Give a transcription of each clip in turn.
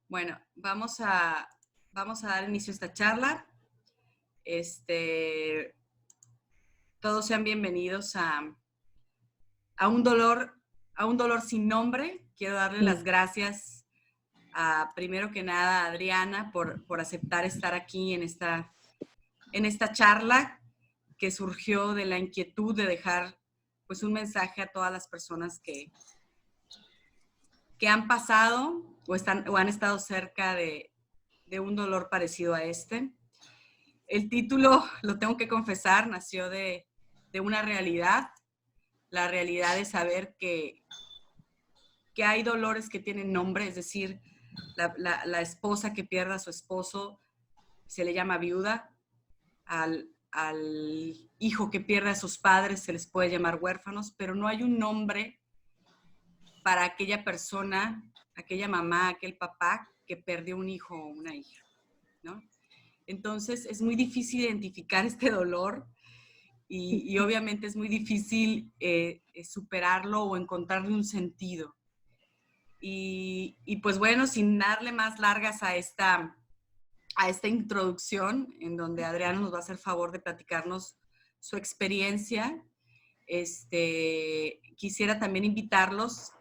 Bueno, vamos a dar inicio a esta charla. Todos sean bienvenidos a un dolor, a un dolor sin nombre. Quiero darle las gracias primero que nada, a Adriana por aceptar estar aquí en esta charla que surgió de la inquietud de dejar pues un mensaje a todas las personas que han pasado o han estado cerca de un dolor parecido a este. El título, lo tengo que confesar, nació de una realidad, la realidad de saber que hay dolores que tienen nombre, es decir, la esposa que pierde a su esposo se le llama viuda, al hijo que pierde a sus padres se les puede llamar huérfanos, pero no hay un nombre para aquella persona, aquella mamá, aquel papá que perdió un hijo o una hija, ¿no? Entonces es muy difícil identificar este dolor y obviamente es muy difícil superarlo o encontrarle un sentido. Y pues bueno, sin darle más largas a esta introducción, en donde Adriana nos va a hacer favor de platicarnos su experiencia, quisiera también invitarlos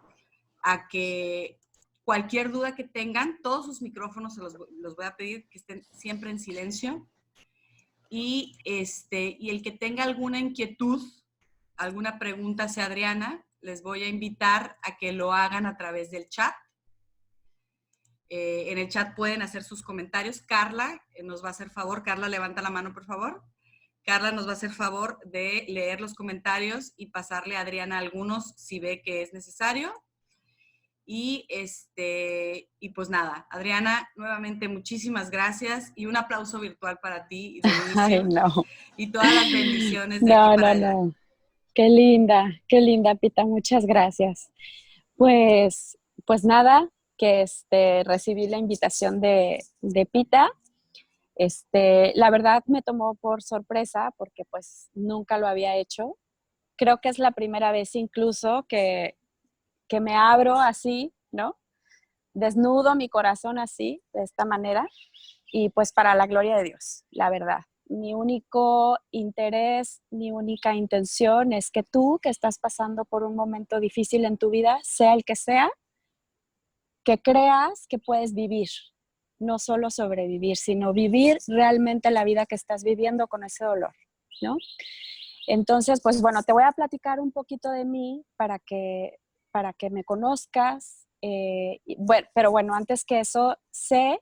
a que cualquier duda que tengan, todos sus micrófonos los voy a pedir que estén siempre en silencio. Y el que tenga alguna inquietud, alguna pregunta hacia Adriana, les voy a invitar a que lo hagan a través del chat. En el chat pueden hacer sus comentarios. Carla nos va a hacer favor. Carla, levanta la mano, por favor. Carla nos va a hacer favor de leer los comentarios y pasarle a Adriana algunos si ve que es necesario. Y pues nada, Adriana, nuevamente muchísimas gracias y un aplauso virtual para ti de inicio. Ay, no. Y todas las bendiciones de aquí para allá. No. Qué linda, Pita, muchas gracias. Pues nada, que recibí la invitación de Pita. La verdad me tomó por sorpresa porque pues nunca lo había hecho. Creo que es la primera vez incluso que me abro así, ¿no? Desnudo mi corazón así, de esta manera, y pues para la gloria de Dios, la verdad. Mi único interés, mi única intención es que tú, que estás pasando por un momento difícil en tu vida, sea el que sea, que creas que puedes vivir, no solo sobrevivir, sino vivir realmente la vida que estás viviendo con ese dolor, ¿no? Entonces, pues bueno, te voy a platicar un poquito de mí para que me conozcas. Pero bueno, antes que eso, sé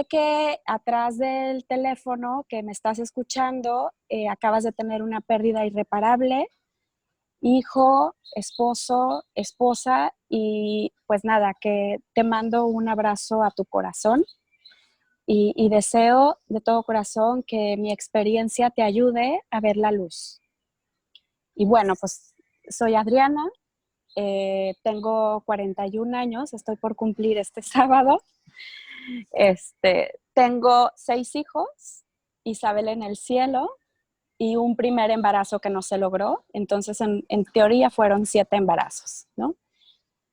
que atrás del teléfono que me estás escuchando, acabas de tener una pérdida irreparable, hijo, esposo, esposa, y pues nada, que te mando un abrazo a tu corazón y deseo de todo corazón que mi experiencia te ayude a ver la luz. Y bueno, pues soy Adriana, tengo 41 años, estoy por cumplir este sábado. Tengo 6 hijos, Isabel en el cielo, y un primer embarazo que no se logró. Entonces, en teoría fueron 7 embarazos, ¿no?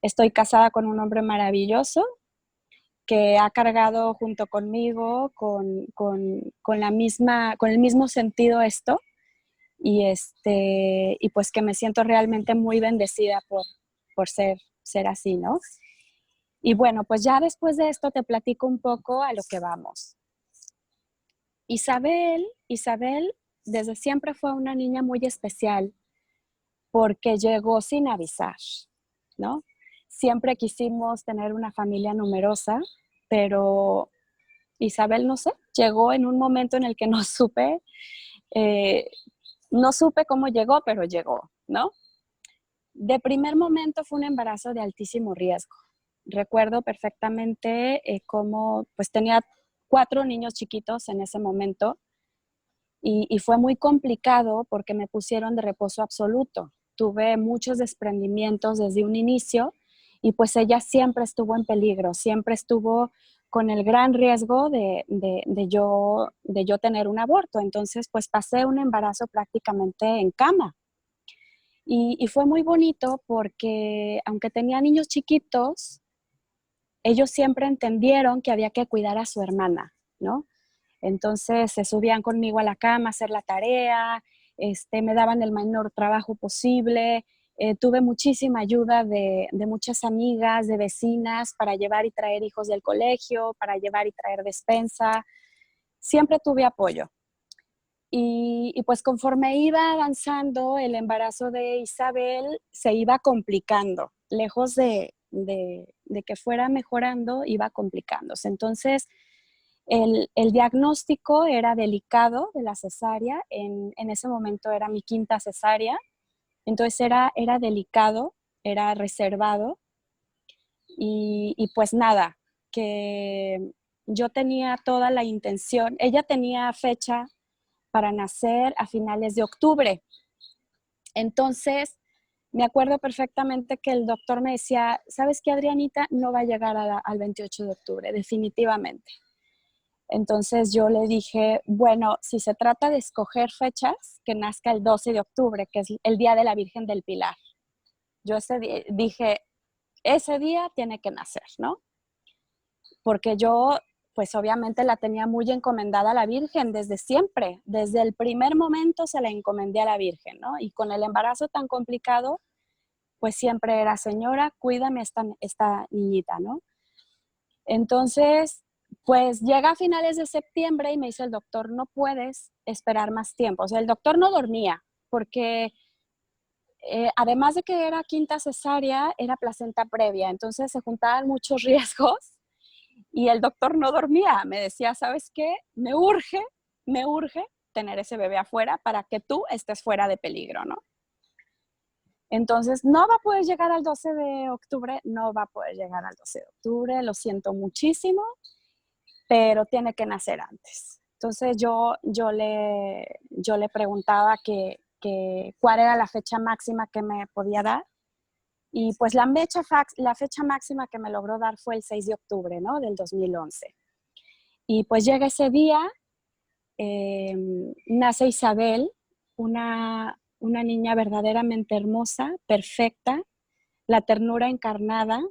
Estoy casada con un hombre maravilloso que ha cargado junto conmigo con el mismo sentido esto, y pues que me siento realmente muy bendecida por ser así, ¿no? Y bueno, pues ya después de esto te platico un poco a lo que vamos. Isabel desde siempre fue una niña muy especial porque llegó sin avisar, ¿no? Siempre quisimos tener una familia numerosa, pero Isabel, no sé, llegó en un momento en el que no supe cómo llegó, pero llegó, ¿no? De primer momento fue un embarazo de altísimo riesgo. Recuerdo perfectamente cómo pues tenía 4 niños chiquitos en ese momento y fue muy complicado porque me pusieron de reposo absoluto. Tuve muchos desprendimientos desde un inicio y pues ella siempre estuvo en peligro, siempre estuvo con el gran riesgo de yo tener un aborto. Entonces pues pasé un embarazo prácticamente en cama. Y fue muy bonito porque aunque tenía niños chiquitos, ellos siempre entendieron que había que cuidar a su hermana, ¿no? Entonces se subían conmigo a la cama a hacer la tarea, me daban el menor trabajo posible. Tuve muchísima ayuda de muchas amigas, de vecinas para llevar y traer hijos del colegio, para llevar y traer despensa. Siempre tuve apoyo. Y pues conforme iba avanzando, el embarazo de Isabel se iba complicando, lejos de que fuera mejorando, iba complicándose. Entonces, el diagnóstico era delicado de la cesárea, en ese momento era mi quinta cesárea, entonces era delicado, era reservado y pues nada, que yo tenía toda la intención, ella tenía fecha para nacer a finales de octubre. Entonces, me acuerdo perfectamente que el doctor me decía, ¿sabes qué, Adrianita? No va a llegar al 28 de octubre, definitivamente. Entonces yo le dije, bueno, si se trata de escoger fechas, que nazca el 12 de octubre, que es el Día de la Virgen del Pilar. Yo dije, ese día tiene que nacer, ¿no? Porque yo, pues obviamente la tenía muy encomendada a la Virgen desde siempre, desde el primer momento se la encomendé a la Virgen, ¿no? Y con el embarazo tan complicado, pues siempre era, señora, cuídame esta niñita, ¿no? Entonces, pues llega a finales de septiembre y me dice el doctor, no puedes esperar más tiempo. O sea, el doctor no dormía porque además de que era quinta cesárea, era placenta previa. Entonces se juntaban muchos riesgos y el doctor no dormía. Me decía, ¿sabes qué? Me urge tener ese bebé afuera para que tú estés fuera de peligro, ¿no? Entonces, no va a poder llegar al 12 de octubre, no va a poder llegar al 12 de octubre, lo siento muchísimo, pero tiene que nacer antes. Entonces, yo le preguntaba que cuál era la fecha máxima que me podía dar y pues la fecha máxima que me logró dar fue el 6 de octubre, ¿no? Del 2011. Y pues llega ese día, nace Isabel, una niña verdaderamente hermosa, perfecta, la ternura encarnada.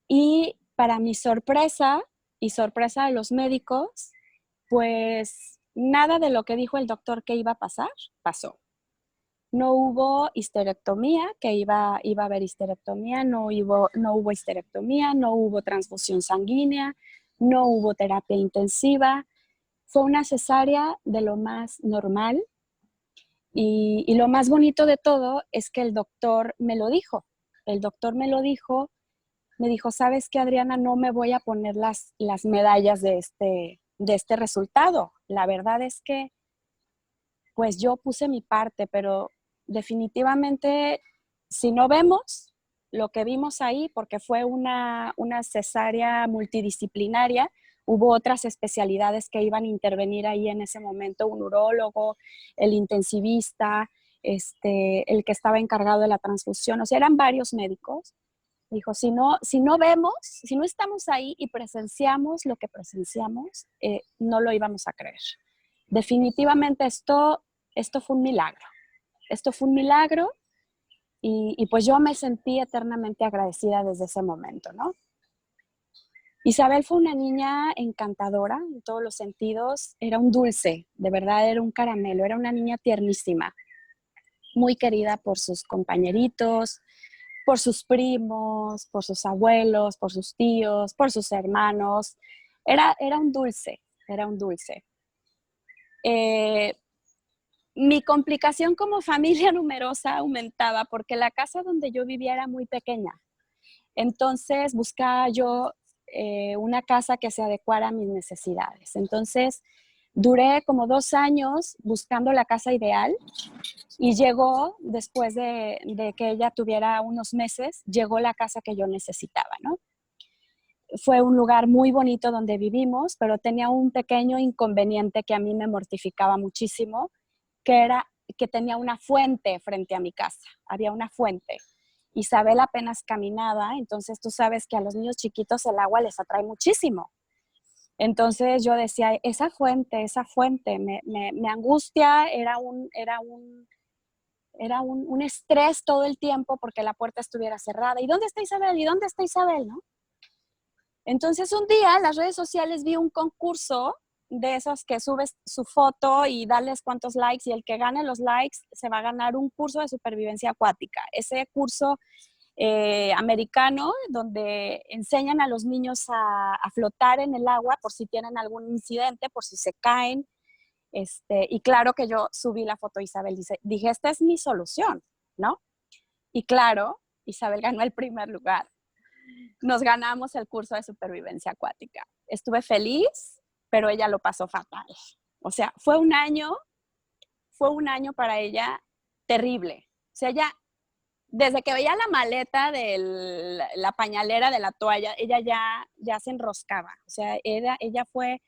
Y para mi sorpresa y sorpresa de los médicos, pues nada de lo que dijo el doctor que iba a pasar, pasó. No hubo histerectomía, que iba a haber histerectomía, no hubo histerectomía, no hubo transfusión sanguínea, no hubo terapia intensiva. Fue una cesárea de lo más normal y lo más bonito de todo es que el doctor me lo dijo. El doctor me dijo, ¿sabes qué, Adriana? No me voy a poner las medallas de este resultado. La verdad es que, pues yo puse mi parte, pero definitivamente, si no vemos lo que vimos ahí, porque fue una cesárea multidisciplinaria, hubo otras especialidades que iban a intervenir ahí en ese momento, un urólogo, el intensivista, el que estaba encargado de la transfusión, o sea, eran varios médicos. Dijo, si no vemos, si no estamos ahí y presenciamos lo que presenciamos, no lo íbamos a creer. Definitivamente esto fue un milagro. Esto fue un milagro y pues yo me sentí eternamente agradecida desde ese momento, ¿no? Isabel fue una niña encantadora en todos los sentidos. Era un dulce, de verdad era un caramelo. Era una niña tiernísima, muy querida por sus compañeritos, por sus primos, por sus abuelos, por sus tíos, por sus hermanos. Era un dulce, era un dulce. Eh, Mi complicación como familia numerosa aumentaba porque la casa donde yo vivía era muy pequeña. Entonces buscaba yo una casa que se adecuara a mis necesidades. Entonces duré como 2 años buscando la casa ideal y llegó, después de que ella tuviera unos meses, llegó la casa que yo necesitaba, ¿no? Fue un lugar muy bonito donde vivimos, pero tenía un pequeño inconveniente que a mí me mortificaba muchísimo, que era que tenía una fuente frente a mi casa. Había una fuente. Isabel apenas caminaba, entonces tú sabes que a los niños chiquitos el agua les atrae muchísimo. Entonces yo decía, esa fuente, me angustia, Era un estrés todo el tiempo porque la puerta estuviera cerrada. ¿Y dónde está Isabel? ¿Y dónde está Isabel? ¿No? Entonces un día en las redes sociales vi un concurso de esos que subes su foto y darles cuántos likes y el que gane los likes se va a ganar un curso de supervivencia acuática. Ese curso americano donde enseñan a los niños a flotar en el agua por si tienen algún incidente, por si se caen. Y claro que yo subí la foto de Isabel, dije, esta es mi solución, ¿no? Y claro, Isabel ganó el primer lugar. Nos ganamos el curso de supervivencia acuática. Estuve feliz, pero ella lo pasó fatal. O sea, fue un año para ella terrible. O sea, ella, desde que veía la maleta de la pañalera de la toalla, ella ya se enroscaba. O sea, ella fue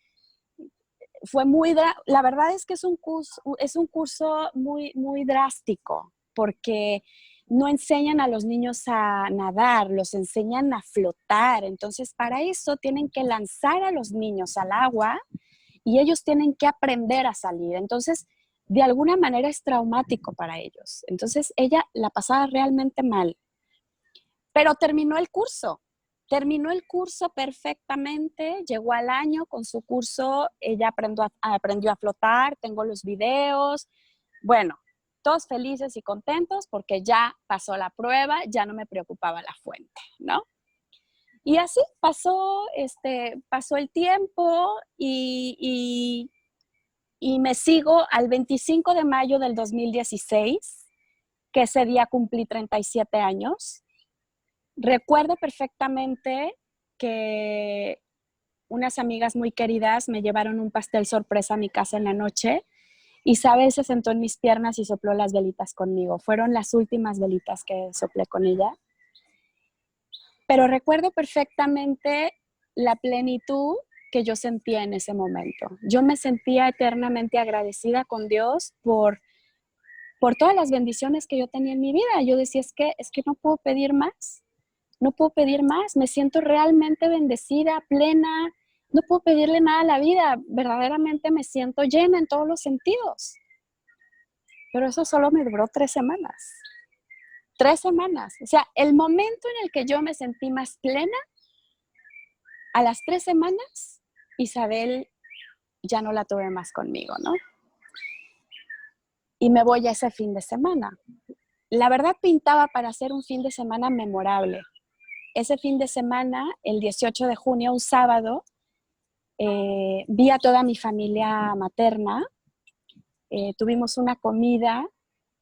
muy, la verdad es que es un curso muy, muy drástico, porque no enseñan a los niños a nadar, los enseñan a flotar. Entonces, para eso tienen que lanzar a los niños al agua y ellos tienen que aprender a salir. Entonces, de alguna manera es traumático para ellos. Entonces, ella la pasaba realmente mal, pero terminó el curso perfectamente, llegó al año con su curso, ella aprendió a flotar, tengo los videos, bueno, todos felices y contentos porque ya pasó la prueba, ya no me preocupaba la fuente, ¿no? Y así pasó el tiempo y me sigo al 25 de mayo del 2016, que ese día cumplí 37 años. Recuerdo perfectamente que unas amigas muy queridas me llevaron un pastel sorpresa a mi casa en la noche. Isabel se sentó en mis piernas y sopló las velitas conmigo. Fueron las últimas velitas que soplé con ella. Pero recuerdo perfectamente la plenitud que yo sentía en ese momento. Yo me sentía eternamente agradecida con Dios por todas las bendiciones que yo tenía en mi vida. Yo decía, es que no puedo pedir más. No puedo pedir más, me siento realmente bendecida, plena, no puedo pedirle nada a la vida, verdaderamente me siento llena en todos los sentidos. Pero eso solo me duró 3 semanas. 3 semanas. O sea, el momento en el que yo me sentí más plena, a las 3 semanas, Isabel ya no la tuve más conmigo, ¿no? Y me voy a ese fin de semana. La verdad pintaba para hacer un fin de semana memorable. Ese fin de semana, el 18 de junio, un sábado, vi a toda mi familia materna, tuvimos una comida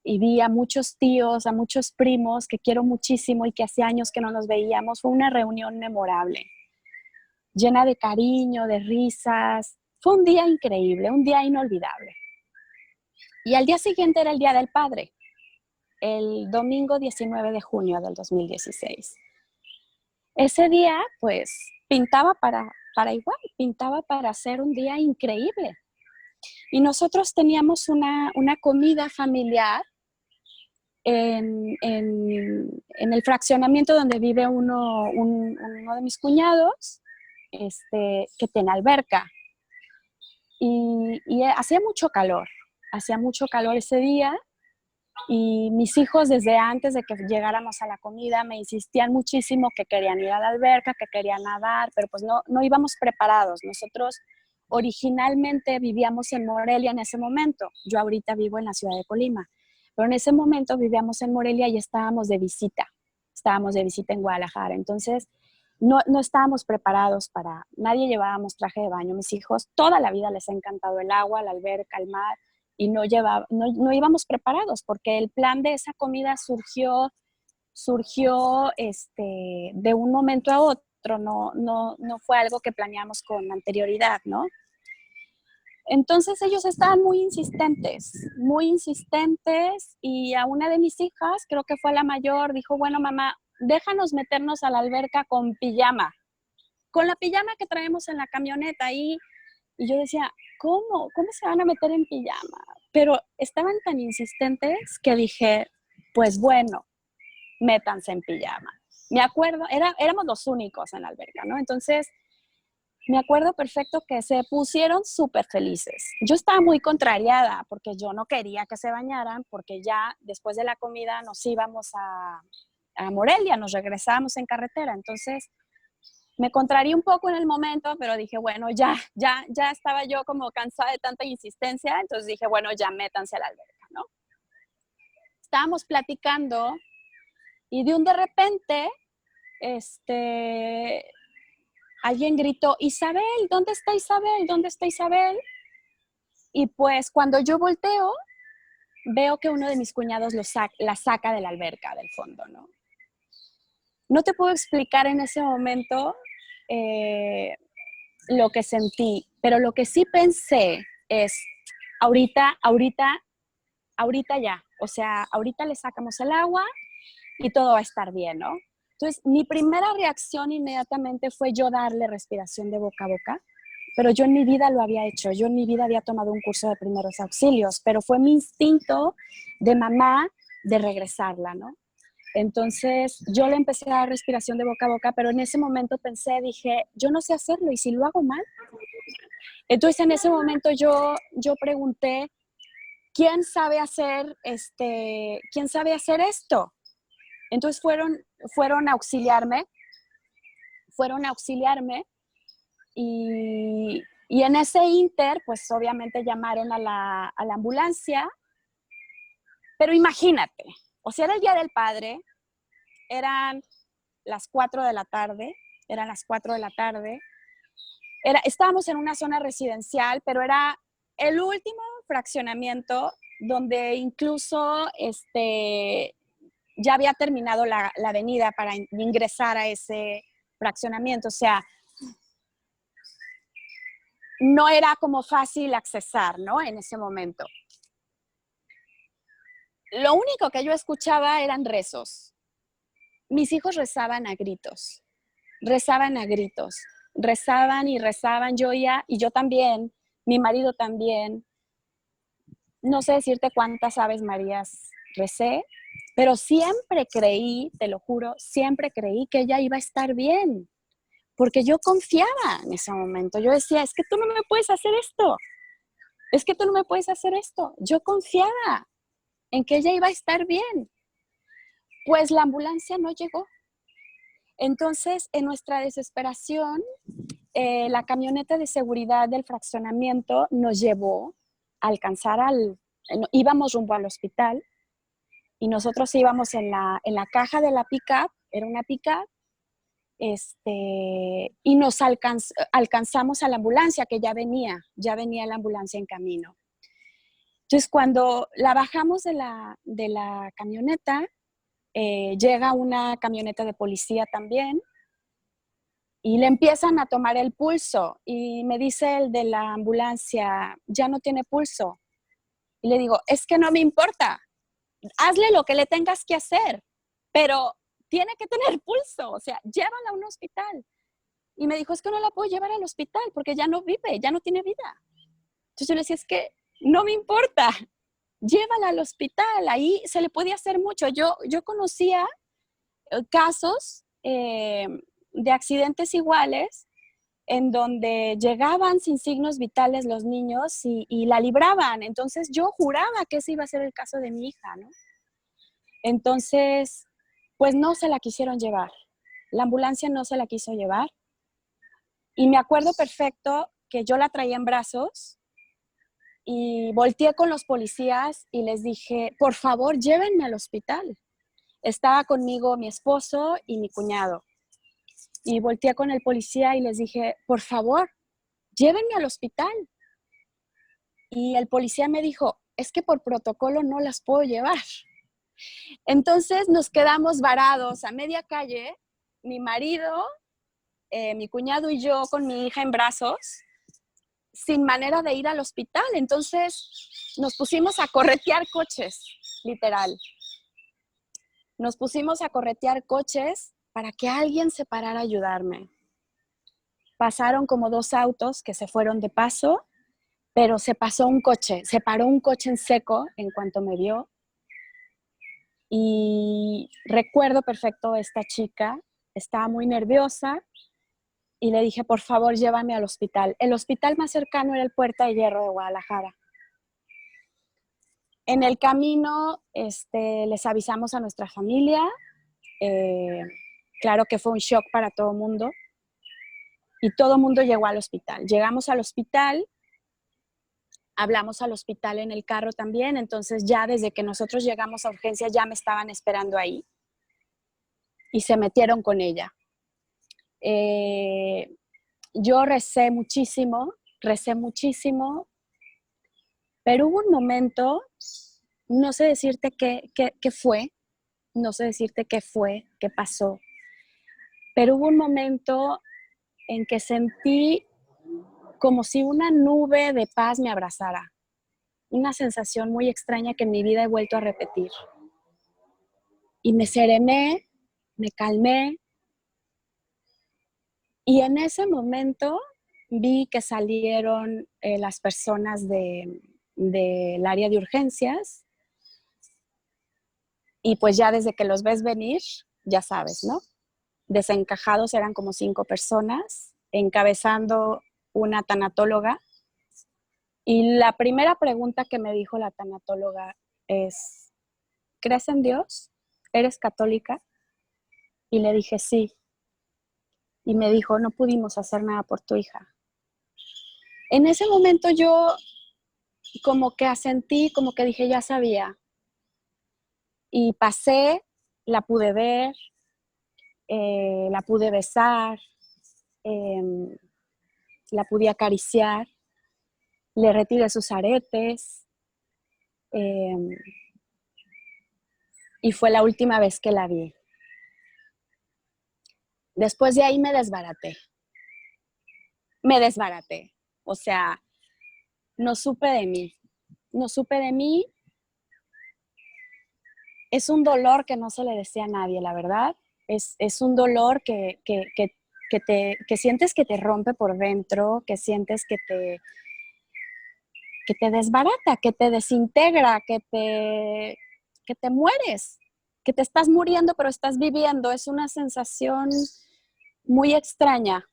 y vi a muchos tíos, a muchos primos que quiero muchísimo y que hace años que no nos veíamos. Fue una reunión memorable, llena de cariño, de risas. Fue un día increíble, un día inolvidable. Y al día siguiente era el Día del Padre, el domingo 19 de junio del 2016. Ese día, pues, pintaba para igual, pintaba para hacer un día increíble. Y nosotros teníamos una comida familiar en el fraccionamiento donde vive uno de mis cuñados, que tiene alberca. Y hacía mucho calor ese día. Y mis hijos, desde antes de que llegáramos a la comida, me insistían muchísimo que querían ir a la alberca, que querían nadar, pero pues no íbamos preparados. Nosotros originalmente vivíamos en Morelia en ese momento. Yo ahorita vivo en la ciudad de Colima, pero en ese momento vivíamos en Morelia y estábamos de visita. Estábamos de visita en Guadalajara. Entonces, no estábamos preparados nadie llevábamos traje de baño. Mis hijos toda la vida les ha encantado el agua, la alberca, el mar, y no íbamos preparados porque el plan de esa comida surgió de un momento a otro, no fue algo que planeamos con anterioridad, ¿no? Entonces ellos estaban muy insistentes, y a una de mis hijas, creo que fue la mayor, dijo, bueno, mamá, déjanos meternos a la alberca con pijama, con la pijama que traemos en la camioneta ahí. Y yo decía, ¿cómo se van a meter en pijama? Pero estaban tan insistentes que dije, pues bueno, métanse en pijama. Me acuerdo, éramos los únicos en la alberca, ¿no? Entonces me acuerdo perfecto que se pusieron súper felices. Yo estaba muy contrariada porque yo no quería que se bañaran porque ya después de la comida nos íbamos a Morelia, nos regresábamos en carretera. Entonces me contrarié un poco en el momento, pero dije, bueno, ya estaba yo como cansada de tanta insistencia. Entonces dije, bueno, ya métanse a la alberca, ¿no? Estábamos platicando y de repente, alguien gritó, Isabel, ¿dónde está Isabel? ¿Dónde está Isabel? Y pues cuando yo volteo, veo que uno de mis cuñados la saca de la alberca del fondo, ¿no? No te puedo explicar en ese momento lo que sentí, pero lo que sí pensé es, ahorita ya, o sea, ahorita le sacamos el agua y todo va a estar bien, ¿no? Entonces, mi primera reacción inmediatamente fue yo darle respiración de boca a boca, pero yo en mi vida lo había hecho, yo en mi vida había tomado un curso de primeros auxilios, pero fue mi instinto de mamá de regresarla, ¿no? Entonces, yo le empecé a dar respiración de boca a boca, pero en ese momento pensé, yo no sé hacerlo, ¿y si lo hago mal? Entonces, en ese momento yo pregunté, ¿quién sabe hacer esto? Entonces fueron a auxiliarme y en ese inter, pues obviamente llamaron a la ambulancia, pero imagínate, o sea, era el Día del Padre, eran las 4 de la tarde, estábamos en una zona residencial, pero era el último fraccionamiento donde incluso ya había terminado la avenida para ingresar a ese fraccionamiento, o sea, no era como fácil accesar, ¿no? En ese momento. Lo único que yo escuchaba eran rezos. Mis hijos rezaban a gritos, rezaban y rezaban, yo oía, y yo también, mi marido también. No sé decirte cuántas Aves Marías recé, pero siempre creí, te lo juro, siempre creí que ella iba a estar bien, porque yo confiaba en ese momento. Yo decía, es que tú no me puedes hacer esto, es que tú no me puedes hacer esto. Yo confiaba en que ella iba a estar bien. Pues la ambulancia no llegó. Entonces, en nuestra desesperación, la camioneta de seguridad del fraccionamiento nos llevó a alcanzar íbamos rumbo al hospital y nosotros íbamos en la caja de la pick-up, era una pick-up, y nos alcanzamos a la ambulancia que ya venía la ambulancia en camino. Entonces, cuando la bajamos de la camioneta, llega una camioneta de policía también y le empiezan a tomar el pulso y me dice el de la ambulancia, ya no tiene pulso. Y le digo, es que no me importa, hazle lo que le tengas que hacer, pero tiene que tener pulso, o sea, llévala a un hospital. Y me dijo, es que no la puedo llevar al hospital porque ya no vive, ya no tiene vida. Entonces yo le decía, es que no me importa, llévala al hospital, ahí se le puede hacer mucho. Yo conocía casos de accidentes iguales en donde llegaban sin signos vitales los niños y la libraban. Entonces yo juraba que ese iba a ser el caso de mi hija, ¿no? Entonces, pues no se la quisieron llevar. La ambulancia no se la quiso llevar. Y me acuerdo perfecto que yo la traía en brazos y volteé con los policías y les dije, por favor, llévenme al hospital. Estaba conmigo mi esposo y mi cuñado. Y volteé con el policía y les dije, por favor, llévenme al hospital. Y el policía me dijo, es que por protocolo no las puedo llevar. Entonces nos quedamos varados a media calle, mi marido, mi cuñado y yo con mi hija en brazos, sin manera de ir al hospital. Entonces nos pusimos a corretear coches, literal. Nos pusimos a corretear coches para que alguien se parara a ayudarme. Pasaron como 2 autos que se fueron de paso, pero se paró un coche en seco en cuanto me vio. Y recuerdo perfecto esta chica, estaba muy nerviosa y le dije, por favor, llévame al hospital. El hospital más cercano era el Puerta de Hierro de Guadalajara. En el camino les avisamos a nuestra familia. Claro que fue un shock para todo el mundo. Y todo el mundo llegó al hospital. Llegamos al hospital, hablamos al hospital en el carro también. Entonces ya desde que nosotros llegamos a urgencias ya me estaban esperando ahí. Y se metieron con ella. Yo recé muchísimo, pero hubo un momento, no sé decirte qué fue, no sé decirte qué fue, qué pasó, pero hubo un momento en que sentí como si una nube de paz me abrazara, una sensación muy extraña que en mi vida he vuelto a repetir. Y me serené, me calmé, y en ese momento vi que salieron las personas del área de urgencias, y pues ya desde que los ves venir, ya sabes, ¿no? Desencajados eran como 5 personas, encabezando una tanatóloga. Y la primera pregunta que me dijo la tanatóloga es, ¿crees en Dios? ¿Eres católica? Y le dije, sí. Y me dijo, no pudimos hacer nada por tu hija. En ese momento yo como que asentí, como que dije, ya sabía. Y pasé, la pude ver, la pude besar, eh, la pude acariciar, le retiré sus aretes, eh, y fue la última vez que la vi. Después de ahí me desbaraté, o sea, no supe de mí, no supe de mí. Es un dolor que no se le desea a nadie, la verdad. Es un dolor que sientes que te rompe por dentro, que sientes que te desbarata, que te desintegra, que te mueres, que te estás muriendo, pero estás viviendo. Es una sensación muy extraña.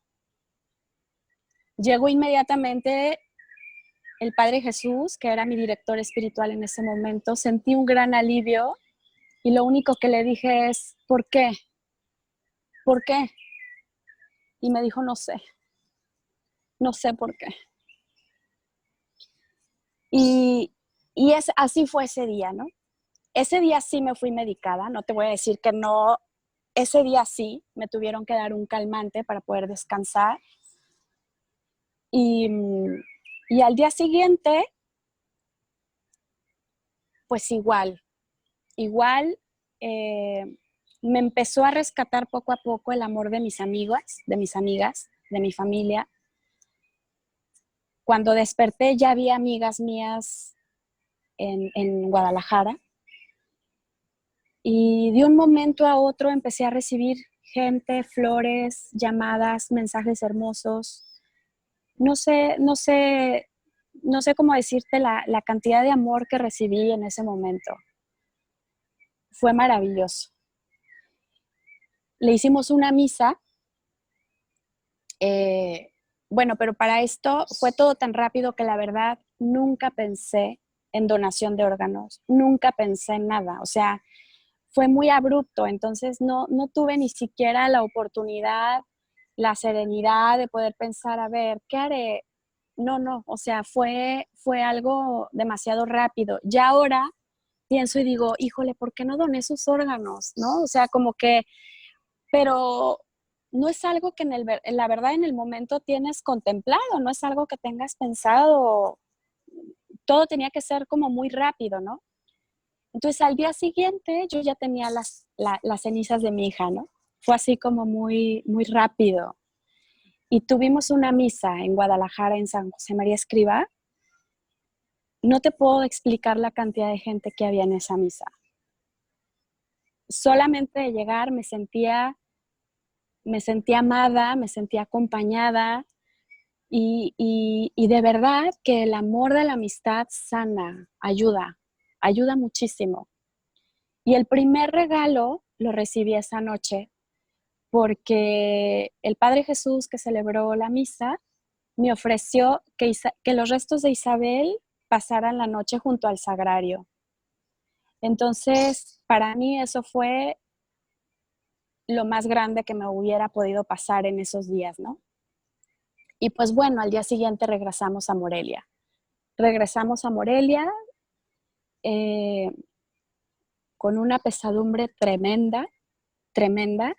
Llegó inmediatamente el Padre Jesús, que era mi director espiritual en ese momento. Sentí un gran alivio y lo único que le dije es, ¿por qué? ¿Por qué? Y me dijo, no sé por qué. Y, así fue ese día, ¿no? Ese día sí me fui medicada, no te voy a decir que no, ese día sí me tuvieron que dar un calmante para poder descansar. Y, y al día siguiente, pues igual me empezó a rescatar poco a poco el amor de mis amigas, de mi familia. Cuando desperté ya había amigas mías en Guadalajara, y de un momento a otro empecé a recibir gente, flores, llamadas, mensajes hermosos. No sé cómo decirte la cantidad de amor que recibí en ese momento. Fue maravilloso. Le hicimos una misa. Bueno, pero para esto fue todo tan rápido que la verdad nunca pensé en donación de órganos, nunca pensé en nada. O sea, fue muy abrupto, entonces no tuve ni siquiera la oportunidad, la serenidad de poder pensar, a ver, ¿qué haré? No, o sea, fue algo demasiado rápido. Ya ahora pienso y digo, híjole, ¿por qué no doné sus órganos? ¿No? O sea, como que, pero no es algo que la verdad en el momento tienes contemplado, no es algo que tengas pensado, todo tenía que ser como muy rápido, ¿no? Entonces al día siguiente yo ya tenía las cenizas de mi hija, ¿no? Fue así como muy, muy rápido. Y tuvimos una misa en Guadalajara, en San José María Escrivá. No te puedo explicar la cantidad de gente que había en esa misa. Solamente de llegar me sentía amada, me sentía acompañada, y de verdad que el amor de la amistad sana, ayuda muchísimo. Y el primer regalo lo recibí esa noche porque el Padre Jesús que celebró la misa me ofreció que los restos de Isabel pasaran la noche junto al sagrario. Entonces, para mí eso fue lo más grande que me hubiera podido pasar en esos días, ¿no? Y pues bueno, al día siguiente regresamos a Morelia. Regresamos a Morelia eh, con una pesadumbre tremenda, tremenda.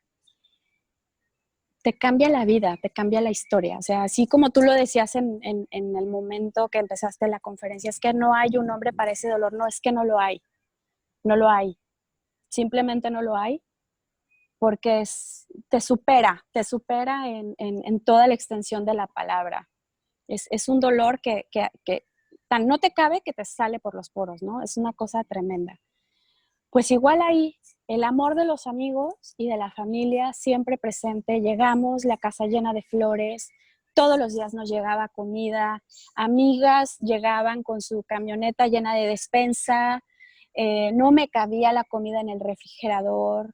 Te cambia la vida, te cambia la historia. O sea, así como tú lo decías en el momento que empezaste la conferencia, es que no hay un nombre para ese dolor. No, es que no lo hay. No lo hay. Simplemente no lo hay porque te supera en toda la extensión de la palabra. Es un dolor que tan no te cabe que te sale por los poros, ¿no? Es una cosa tremenda. Pues igual ahí, el amor de los amigos y de la familia siempre presente. Llegamos, la casa llena de flores, todos los días nos llegaba comida, amigas llegaban con su camioneta llena de despensa, no me cabía la comida en el refrigerador.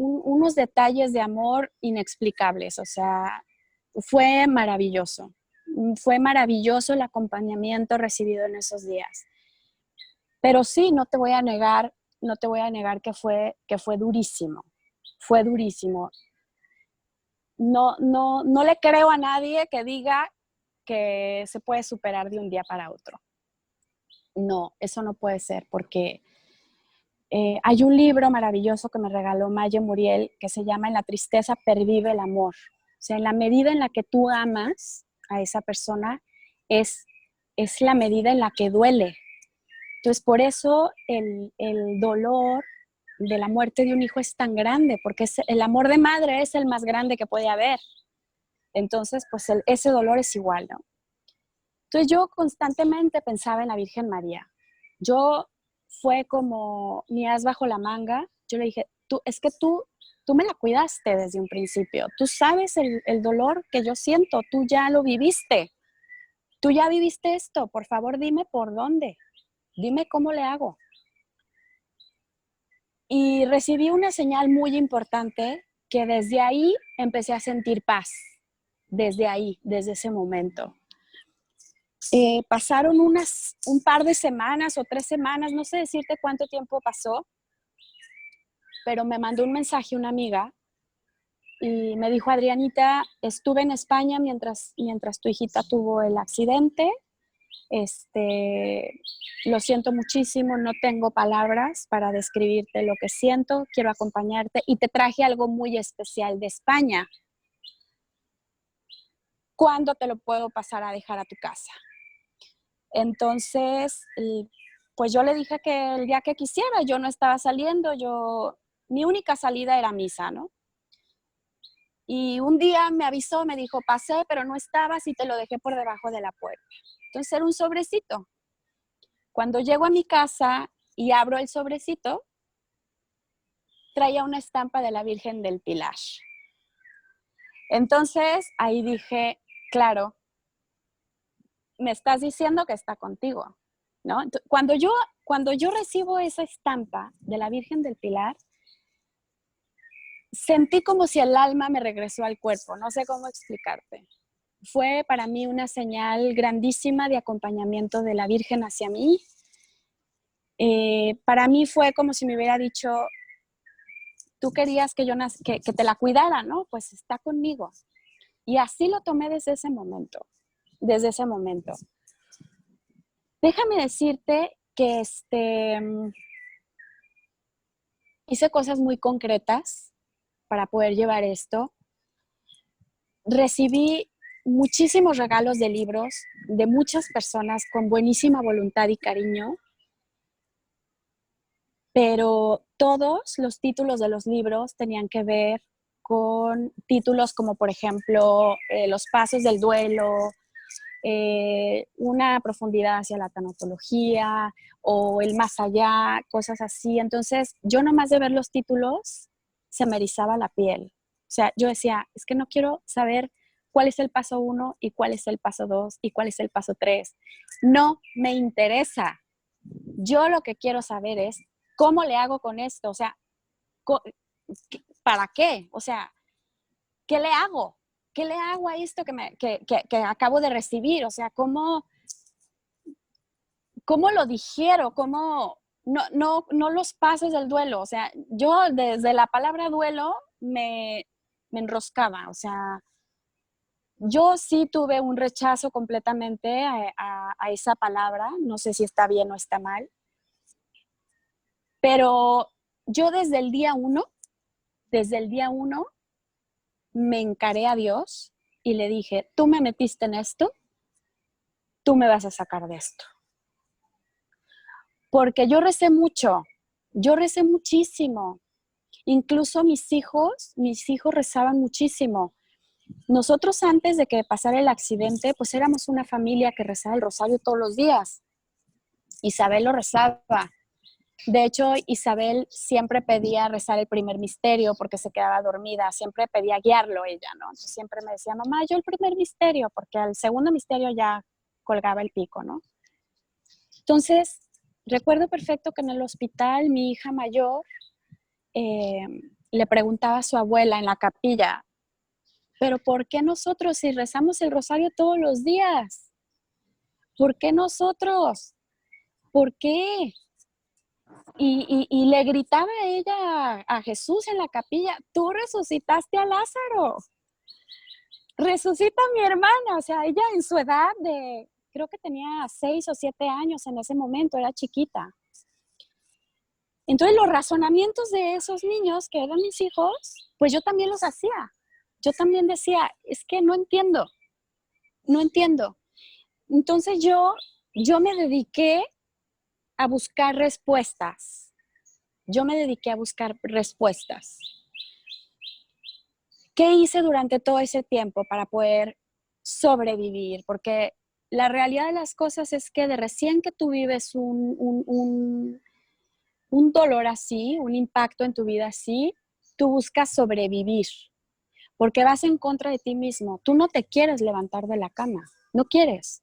Unos detalles de amor inexplicables, o sea, fue maravilloso. Fue maravilloso el acompañamiento recibido en esos días. Pero sí, no te voy a negar, no te voy a negar que fue durísimo. Fue durísimo. No le creo a nadie que diga que se puede superar de un día para otro. No, eso no puede ser, porque hay un libro maravilloso que me regaló Maye Muriel que se llama En la tristeza pervive el amor. O sea, en la medida en la que tú amas a esa persona, es, es la medida en la que duele. Entonces, por eso el dolor de la muerte de un hijo es tan grande, porque el amor de madre es el más grande que puede haber. Entonces, pues ese dolor es igual, ¿no? Entonces, yo constantemente pensaba en la Virgen María. Yo fue como mi as bajo la manga. Yo le dije, es que tú me la cuidaste desde un principio. Tú sabes el dolor que yo siento, tú ya lo viviste. Tú ya viviste esto, por favor dime por dónde. Dime cómo le hago. Y recibí una señal muy importante que desde ahí empecé a sentir paz. Desde ahí, desde ese momento. Pasaron un par de semanas o 3 semanas, no sé decirte cuánto tiempo pasó, pero me mandó un mensaje una amiga y me dijo, Adrianita, estuve en España mientras tu hijita tuvo el accidente. Lo siento muchísimo, no tengo palabras para describirte lo que siento, quiero acompañarte y te traje algo muy especial de España. ¿Cuándo te lo puedo pasar a dejar a tu casa? Entonces, pues yo le dije que el día que quisiera, yo no estaba saliendo, mi única salida era misa, ¿no? Y un día me avisó, me dijo, pasé, pero no estabas y te lo dejé por debajo de la puerta. Entonces era un sobrecito. Cuando llego a mi casa y abro el sobrecito, traía una estampa de la Virgen del Pilar. Entonces ahí dije, claro, me estás diciendo que está contigo, ¿no? Cuando yo recibo esa estampa de la Virgen del Pilar, sentí como si el alma me regresó al cuerpo, no sé cómo explicarte. Fue para mí una señal grandísima de acompañamiento de la Virgen hacia mí. Para mí fue como si me hubiera dicho, tú querías que te la cuidara, ¿no? Pues está conmigo. Y así lo tomé desde ese momento, desde ese momento. Déjame decirte que hice cosas muy concretas para poder llevar esto. Recibí muchísimos regalos de libros de muchas personas con buenísima voluntad y cariño, pero todos los títulos de los libros tenían que ver con títulos como, por ejemplo, Los pasos del duelo, una profundidad hacia la tanatología o el más allá, cosas así. Entonces, yo nomás de ver los títulos se me erizaba la piel. O sea, yo decía, es que no quiero saber cuál es el paso 1 y cuál es el paso 2 y cuál es el paso 3. No me interesa. Yo lo que quiero saber es cómo le hago con esto. O sea, ¿para qué? O sea, ¿qué le hago? ¿Qué le hago a esto que acabo de recibir? O sea, ¿cómo lo digiero? ¿Cómo no los pasos del duelo? O sea, yo desde la palabra duelo me enroscaba. O sea, yo sí tuve un rechazo completamente a esa palabra. No sé si está bien o está mal. Pero yo desde el día uno, me encaré a Dios y le dije, tú me metiste en esto, tú me vas a sacar de esto. Porque yo recé muchísimo. Incluso mis hijos rezaban muchísimo. Nosotros antes de que pasara el accidente, pues éramos una familia que rezaba el rosario todos los días. Isabel lo rezaba. De hecho, Isabel siempre pedía rezar el primer misterio porque se quedaba dormida, siempre pedía guiarlo ella, ¿no? Entonces siempre me decía, mamá, yo el primer misterio, porque al segundo misterio ya colgaba el pico, ¿no? Entonces, recuerdo perfecto que en el hospital mi hija mayor eh, le preguntaba a su abuela en la capilla, pero ¿por qué nosotros si rezamos el rosario todos los días? ¿Por qué nosotros? ¿Por qué? Y le gritaba a ella, a Jesús en la capilla, tú resucitaste a Lázaro, resucita a mi hermana. O sea, ella en su edad creo que tenía 6 o 7 años en ese momento, era chiquita. Entonces los razonamientos de esos niños que eran mis hijos, pues yo también los hacía. Yo también decía, es que no entiendo, no entiendo. Entonces yo me dediqué a buscar respuestas. Yo me dediqué a buscar respuestas. ¿Qué hice durante todo ese tiempo para poder sobrevivir? Porque la realidad de las cosas es que de recién que tú vives un dolor así, un impacto en tu vida así, tú buscas sobrevivir, porque vas en contra de ti mismo. Tú no te quieres levantar de la cama, no quieres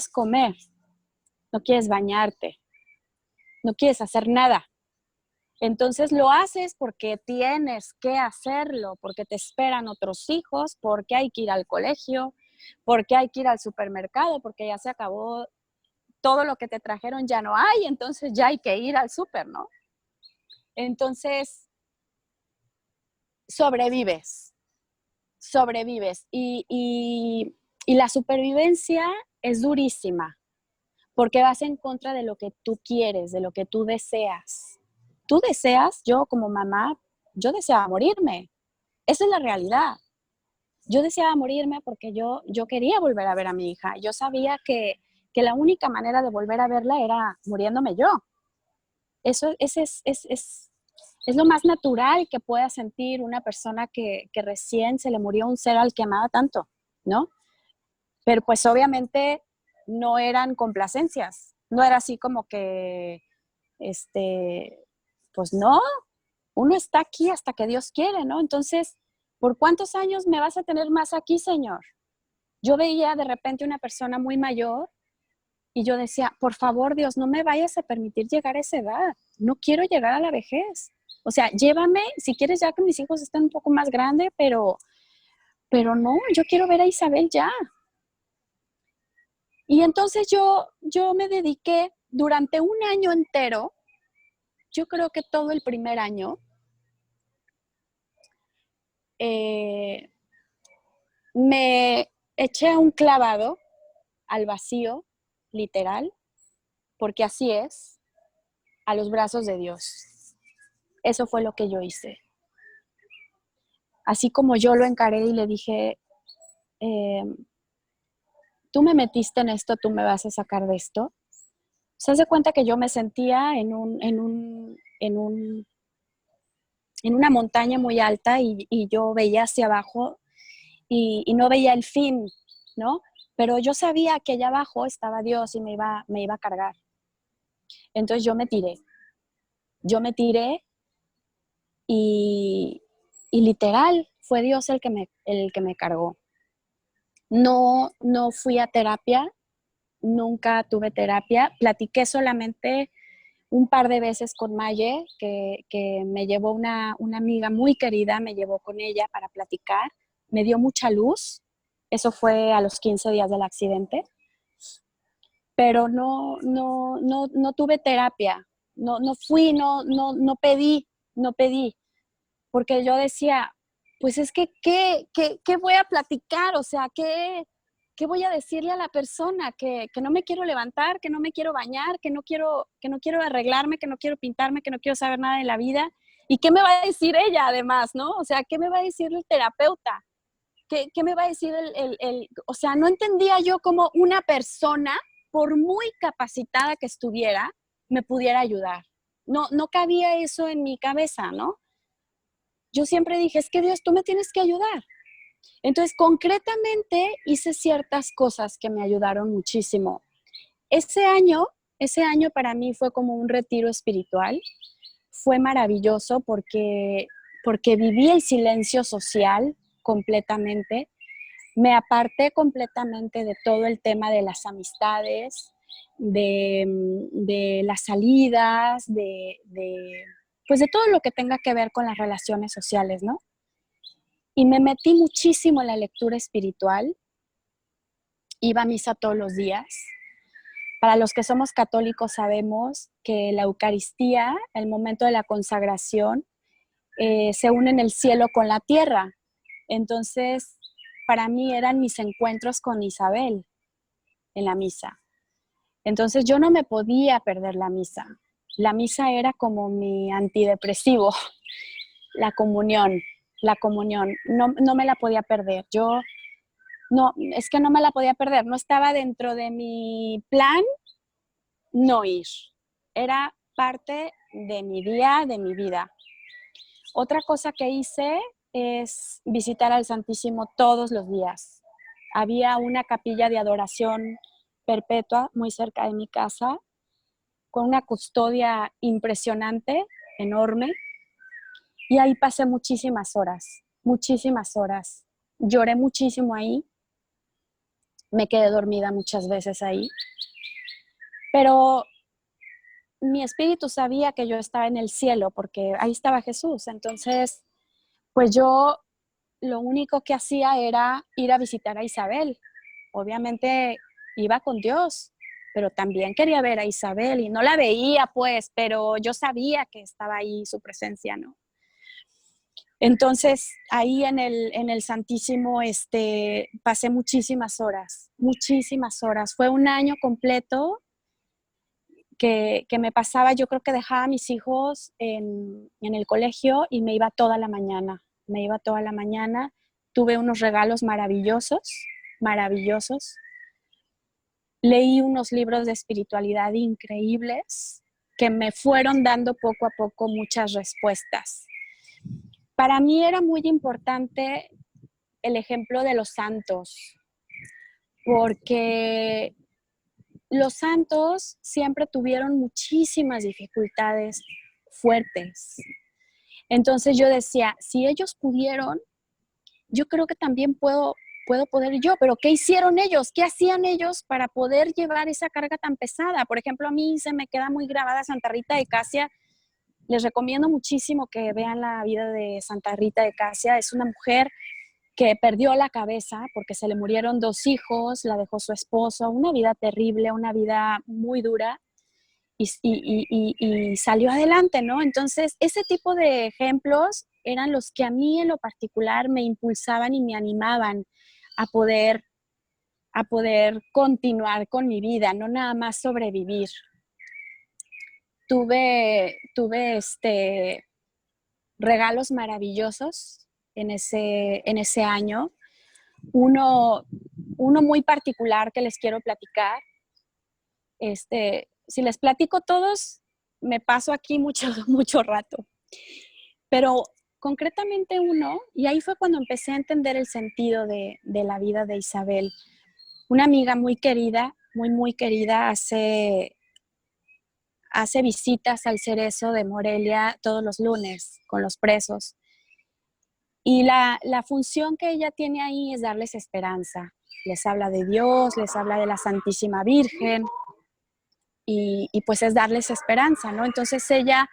comer, no quieres bañarte, no quieres hacer nada. Entonces lo haces porque tienes que hacerlo, porque te esperan otros hijos, porque hay que ir al colegio, porque hay que ir al supermercado, porque ya se acabó todo lo que te trajeron, ya no hay, entonces ya hay que ir al súper, ¿no? Entonces sobrevives, sobrevives y la supervivencia es durísima porque vas en contra de lo que tú quieres, de lo que tú deseas. Tú deseas, yo como mamá, yo deseaba morirme. Esa es la realidad. Yo deseaba morirme porque yo quería volver a ver a mi hija. Yo sabía que la única manera de volver a verla era muriéndome yo. Eso es lo más natural que pueda sentir una persona que recién se le murió un ser al que amaba tanto, ¿no? Pero pues obviamente no eran complacencias. No era así como que, pues no, uno está aquí hasta que Dios quiere, ¿no? Entonces, ¿por cuántos años me vas a tener más aquí, Señor? Yo veía de repente una persona muy mayor y yo decía, por favor, Dios, no me vayas a permitir llegar a esa edad. No quiero llegar a la vejez. O sea, llévame, si quieres ya que mis hijos estén un poco más grandes, pero no, yo quiero ver a Isabel ya. Y entonces yo me dediqué durante un año entero, yo creo que todo el primer año, eh, me eché a un clavado al vacío, literal, porque así es, a los brazos de Dios. Eso fue lo que yo hice. Así como yo lo encaré y le dije, eh, tú me metiste en esto, tú me vas a sacar de esto. Se hace cuenta que yo me sentía en una montaña muy alta y yo veía hacia abajo y no veía el fin, ¿no? Pero yo sabía que allá abajo estaba Dios y me iba a cargar. Entonces yo me tiré y, y literal fue Dios el que me cargó. No fui a terapia, nunca tuve terapia, platiqué solamente un par de veces con Maye, que me llevó una amiga muy querida, me llevó con ella para platicar, me dio mucha luz, eso fue a los 15 días del accidente, pero no tuve terapia, no fui, no pedí, porque yo decía, pues es que, ¿qué voy a platicar? O sea, ¿qué voy a decirle a la persona? Que no me quiero levantar, que no me quiero bañar, que no quiero arreglarme, que no quiero pintarme, que no quiero saber nada de la vida. ¿Y qué me va a decir ella además, no? O sea, ¿qué me va a decir el terapeuta? ¿Qué me va a decir o sea, no entendía yo cómo una persona, por muy capacitada que estuviera, me pudiera ayudar. No cabía eso en mi cabeza, ¿no? Yo siempre dije, es que Dios, tú me tienes que ayudar. Entonces, concretamente hice ciertas cosas que me ayudaron muchísimo. Ese año, ese año para mí fue como un retiro espiritual. Fue maravilloso porque viví el silencio social completamente. Me aparté completamente de todo el tema de las amistades, de las salidas, pues de todo lo que tenga que ver con las relaciones sociales, ¿no? Y me metí muchísimo en la lectura espiritual. Iba a misa todos los días. Para los que somos católicos sabemos que la Eucaristía, el momento de la consagración, se une en el cielo con la tierra. Entonces, para mí eran mis encuentros con Isabel en la misa. Entonces, yo no me podía perder la misa. La misa era como mi antidepresivo, la comunión, la comunión. No me la podía perder. No, es que no me la podía perder. No estaba dentro de mi plan no ir. Era parte de mi día, de mi vida. Otra cosa que hice es visitar al Santísimo todos los días. Había una capilla de adoración perpetua muy cerca de mi casa, con una custodia impresionante, enorme, y ahí pasé muchísimas horas, muchísimas horas. Lloré muchísimo ahí, me quedé dormida muchas veces ahí, pero mi espíritu sabía que yo estaba en el cielo porque ahí estaba Jesús. Entonces, pues yo lo único que hacía era ir a visitar a Isabel. Obviamente iba con Dios, pero también quería ver a Isabel y no la veía pues, pero yo sabía que estaba ahí su presencia, ¿no? Entonces, ahí en el Santísimo pasé muchísimas horas, muchísimas horas. Fue un año completo que me pasaba, yo creo que dejaba a mis hijos en el colegio y me iba toda la mañana. Me iba toda la mañana. Tuve unos regalos maravillosos, maravillosos. Leí unos libros de espiritualidad increíbles que me fueron dando poco a poco muchas respuestas. Para mí era muy importante el ejemplo de los santos, porque los santos siempre tuvieron muchísimas dificultades fuertes. Entonces yo decía, si ellos pudieron, yo creo que también puedo poder yo, pero ¿qué hicieron ellos? ¿Qué hacían ellos para poder llevar esa carga tan pesada? Por ejemplo, a mí se me queda muy grabada Santa Rita de Casia. Les recomiendo muchísimo que vean la vida de Santa Rita de Casia. Es una mujer que perdió la cabeza porque se le murieron 2 hijos, la dejó su esposo, una vida terrible, una vida muy dura, y salió adelante, ¿no? Entonces, ese tipo de ejemplos eran los que a mí en lo particular me impulsaban y me animaban a poder, a poder continuar con mi vida, no nada más sobrevivir. Tuve regalos maravillosos en ese año. Uno muy particular que les quiero platicar. Si les platico todos, me paso aquí mucho, mucho rato. Pero concretamente uno, y ahí fue cuando empecé a entender el sentido de la vida de Isabel. Una amiga muy querida, muy, muy querida, hace visitas al Cerezo de Morelia todos los lunes con los presos. Y la función que ella tiene ahí es darles esperanza. Les habla de Dios, les habla de la Santísima Virgen. y pues es darles esperanza, ¿no? Entonces ella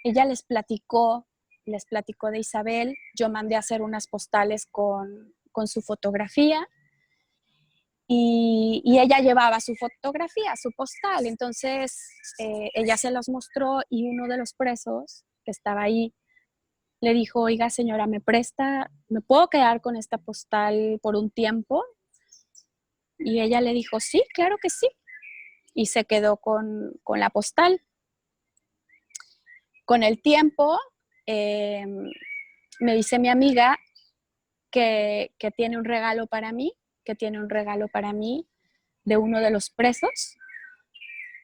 les platicó de Isabel, yo mandé a hacer unas postales con su fotografía y ella llevaba su fotografía, su postal, entonces ella se los mostró y uno de los presos que estaba ahí le dijo, oiga señora, ¿me puedo quedar con esta postal por un tiempo? Y ella le dijo, sí, claro que sí, y se quedó con la postal. Con el tiempo, eh, me dice mi amiga que tiene un regalo para mí, que tiene un regalo para mí de uno de los presos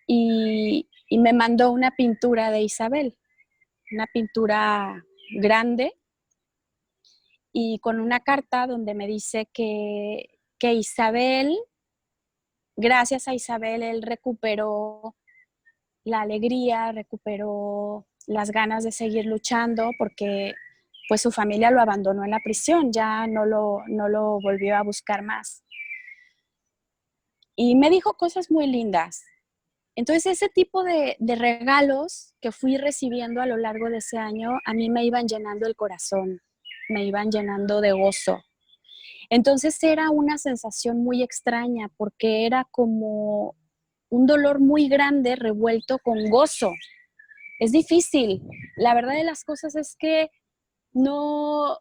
y me mandó una pintura de Isabel, una pintura grande y con una carta donde me dice que Isabel, gracias a Isabel, él recuperó la alegría, recuperó las ganas de seguir luchando porque pues su familia lo abandonó en la prisión, ya no lo volvió a buscar más. Y me dijo cosas muy lindas. Entonces ese tipo de regalos que fui recibiendo a lo largo de ese año, a mí me iban llenando el corazón, me iban llenando de gozo. Entonces era una sensación muy extraña porque era como un dolor muy grande revuelto con gozo. Es difícil. La verdad de las cosas es que no,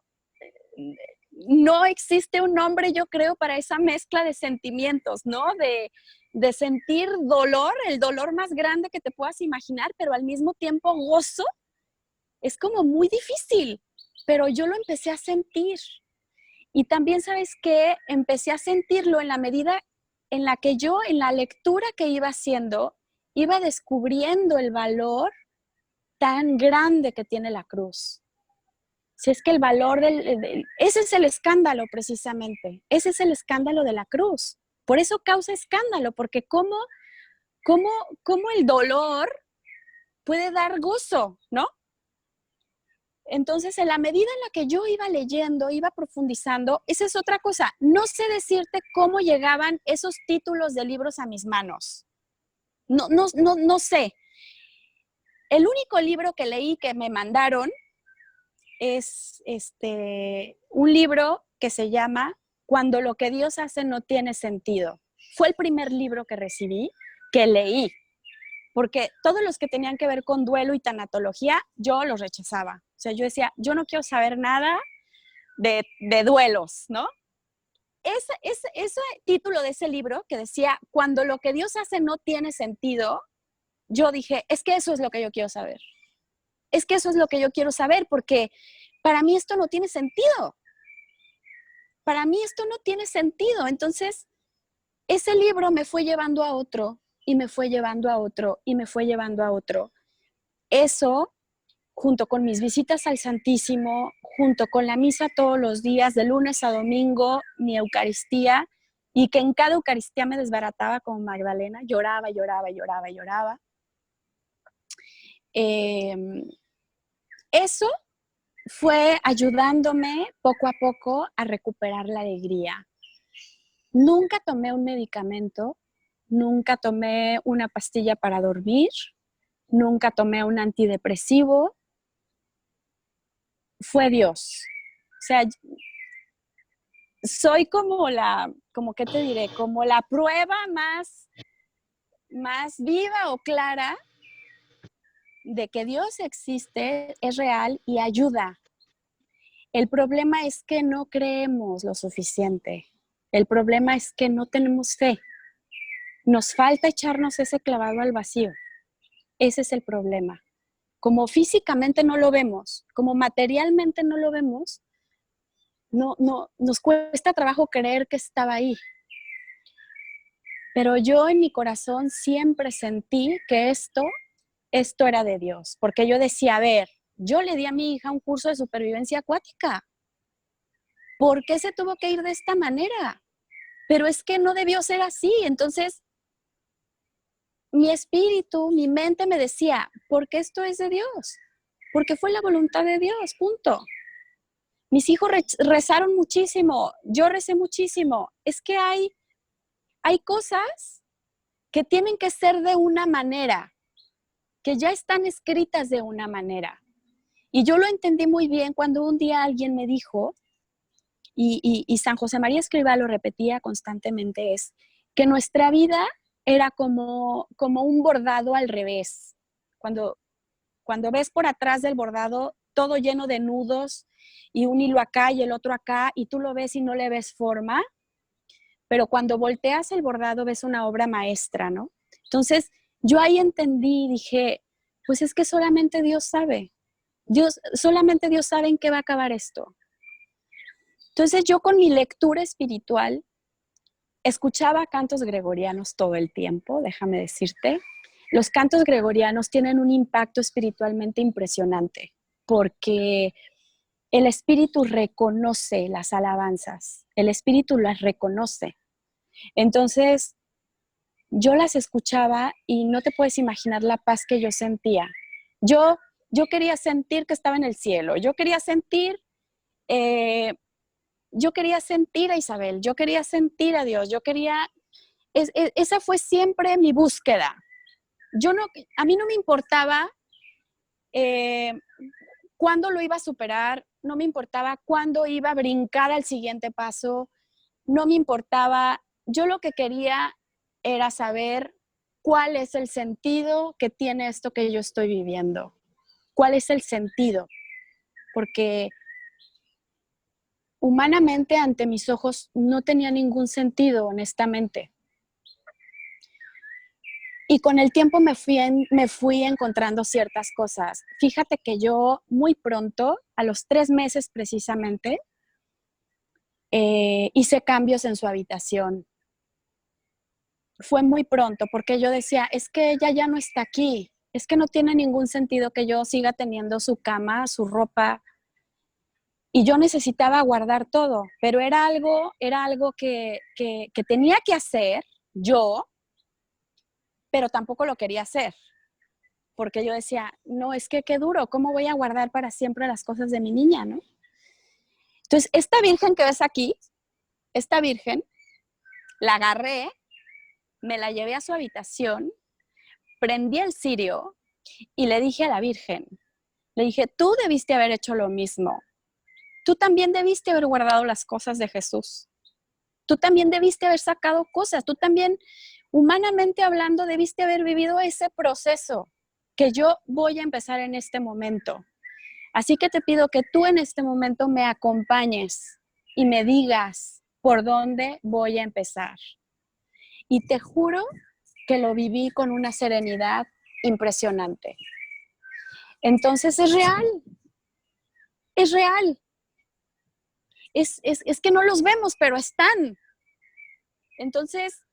no existe un nombre, yo creo, para esa mezcla de sentimientos, ¿no? De sentir dolor, el dolor más grande que te puedas imaginar, pero al mismo tiempo gozo, es como muy difícil, pero yo lo empecé a sentir. Y también, ¿sabes qué? Empecé a sentirlo en la medida en la que yo, en la lectura que iba haciendo, iba descubriendo el valor tan grande que tiene la cruz. Si es que el valor ese es el escándalo precisamente, ese es el escándalo de la cruz. Por eso causa escándalo, porque cómo, cómo el dolor puede dar gozo, ¿no? Entonces, en la medida en la que yo iba leyendo, iba profundizando, esa es otra cosa. No sé decirte cómo llegaban esos títulos de libros a mis manos. No sé. El único libro que leí que me mandaron es un libro que se llama Cuando lo que Dios hace no tiene sentido. Fue el primer libro que recibí, que leí, porque todos los que tenían que ver con duelo y tanatología, yo los rechazaba. O sea, yo decía, yo no quiero saber nada de duelos, ¿no? Ese título de ese libro que decía, Cuando lo que Dios hace no tiene sentido, yo dije, es que eso es lo que yo quiero saber. Es que eso es lo que yo quiero saber, porque para mí esto no tiene sentido. Para mí esto no tiene sentido. Entonces, ese libro me fue llevando a otro y me fue llevando a otro y me fue llevando a otro. Eso, junto con mis visitas al Santísimo, junto con la misa todos los días, de lunes a domingo, mi Eucaristía, y que en cada Eucaristía me desbarataba como Magdalena, lloraba, lloraba, lloraba, lloraba. Eso fue ayudándome poco a poco a recuperar la alegría. Nunca tomé un medicamento, nunca tomé una pastilla para dormir, nunca tomé un antidepresivo. Fue Dios. O sea, soy como qué te diré, como la prueba más viva o clara de que Dios existe, es real y ayuda. El problema es que no creemos lo suficiente. El problema es que no tenemos fe. Nos falta echarnos ese clavado al vacío. Ese es el problema. Como físicamente no lo vemos, como materialmente no lo vemos, nos cuesta trabajo creer que estaba ahí. Pero yo en mi corazón siempre sentí que esto era de Dios, porque yo decía, a ver, yo le di a mi hija un curso de supervivencia acuática. ¿Por qué se tuvo que ir de esta manera? Pero es que no debió ser así. Entonces, mi espíritu, mi mente me decía, porque esto es de Dios, porque fue la voluntad de Dios, punto. Mis hijos rezaron muchísimo, yo recé muchísimo. Es que hay cosas que tienen que ser de una manera, que ya están escritas de una manera. Y yo lo entendí muy bien cuando un día alguien me dijo, y San José María Escrivá lo repetía constantemente, es que nuestra vida era como un bordado al revés. Cuando ves por atrás del bordado todo lleno de nudos y un hilo acá y el otro acá, y tú lo ves y no le ves forma, pero cuando volteas el bordado ves una obra maestra, ¿no? Entonces, yo ahí entendí y dije, pues es que solamente Dios sabe. Solamente Dios sabe en qué va a acabar esto. Entonces, yo con mi lectura espiritual escuchaba cantos gregorianos todo el tiempo, déjame decirte. Los cantos gregorianos tienen un impacto espiritualmente impresionante porque el espíritu reconoce las alabanzas, el espíritu las reconoce. Entonces, yo las escuchaba y no te puedes imaginar la paz que yo sentía. Yo quería sentir que estaba en el cielo, yo quería sentir a Isabel, yo quería sentir a Dios, esa fue siempre mi búsqueda. A mí no me importaba cuándo lo iba a superar, no me importaba cuándo iba a brincar al siguiente paso, no me importaba, yo lo que quería era saber cuál es el sentido que tiene esto que yo estoy viviendo, cuál es el sentido, porque humanamente ante mis ojos no tenía ningún sentido, honestamente. Y con el tiempo me fui encontrando ciertas cosas. Fíjate que yo muy pronto, a los 3 meses precisamente, hice cambios en su habitación. Fue muy pronto porque yo decía, es que ella ya no está aquí, es que no tiene ningún sentido que yo siga teniendo su cama, su ropa, y yo necesitaba guardar todo, pero era algo que tenía que hacer yo, pero tampoco lo quería hacer, porque yo decía, no, es que qué duro, ¿cómo voy a guardar para siempre las cosas de mi niña, no? Entonces, esta virgen que ves aquí, esta virgen, la agarré, me la llevé a su habitación, prendí el cirio y le dije a la virgen, le dije, tú debiste haber hecho lo mismo. Tú también debiste haber guardado las cosas de Jesús. Tú también debiste haber sacado cosas. Tú también, humanamente hablando, debiste haber vivido ese proceso que yo voy a empezar en este momento. Así que te pido que tú en este momento me acompañes y me digas por dónde voy a empezar. Y te juro que lo viví con una serenidad impresionante. Entonces es real. Es real. Es que no los vemos, pero están. Entonces,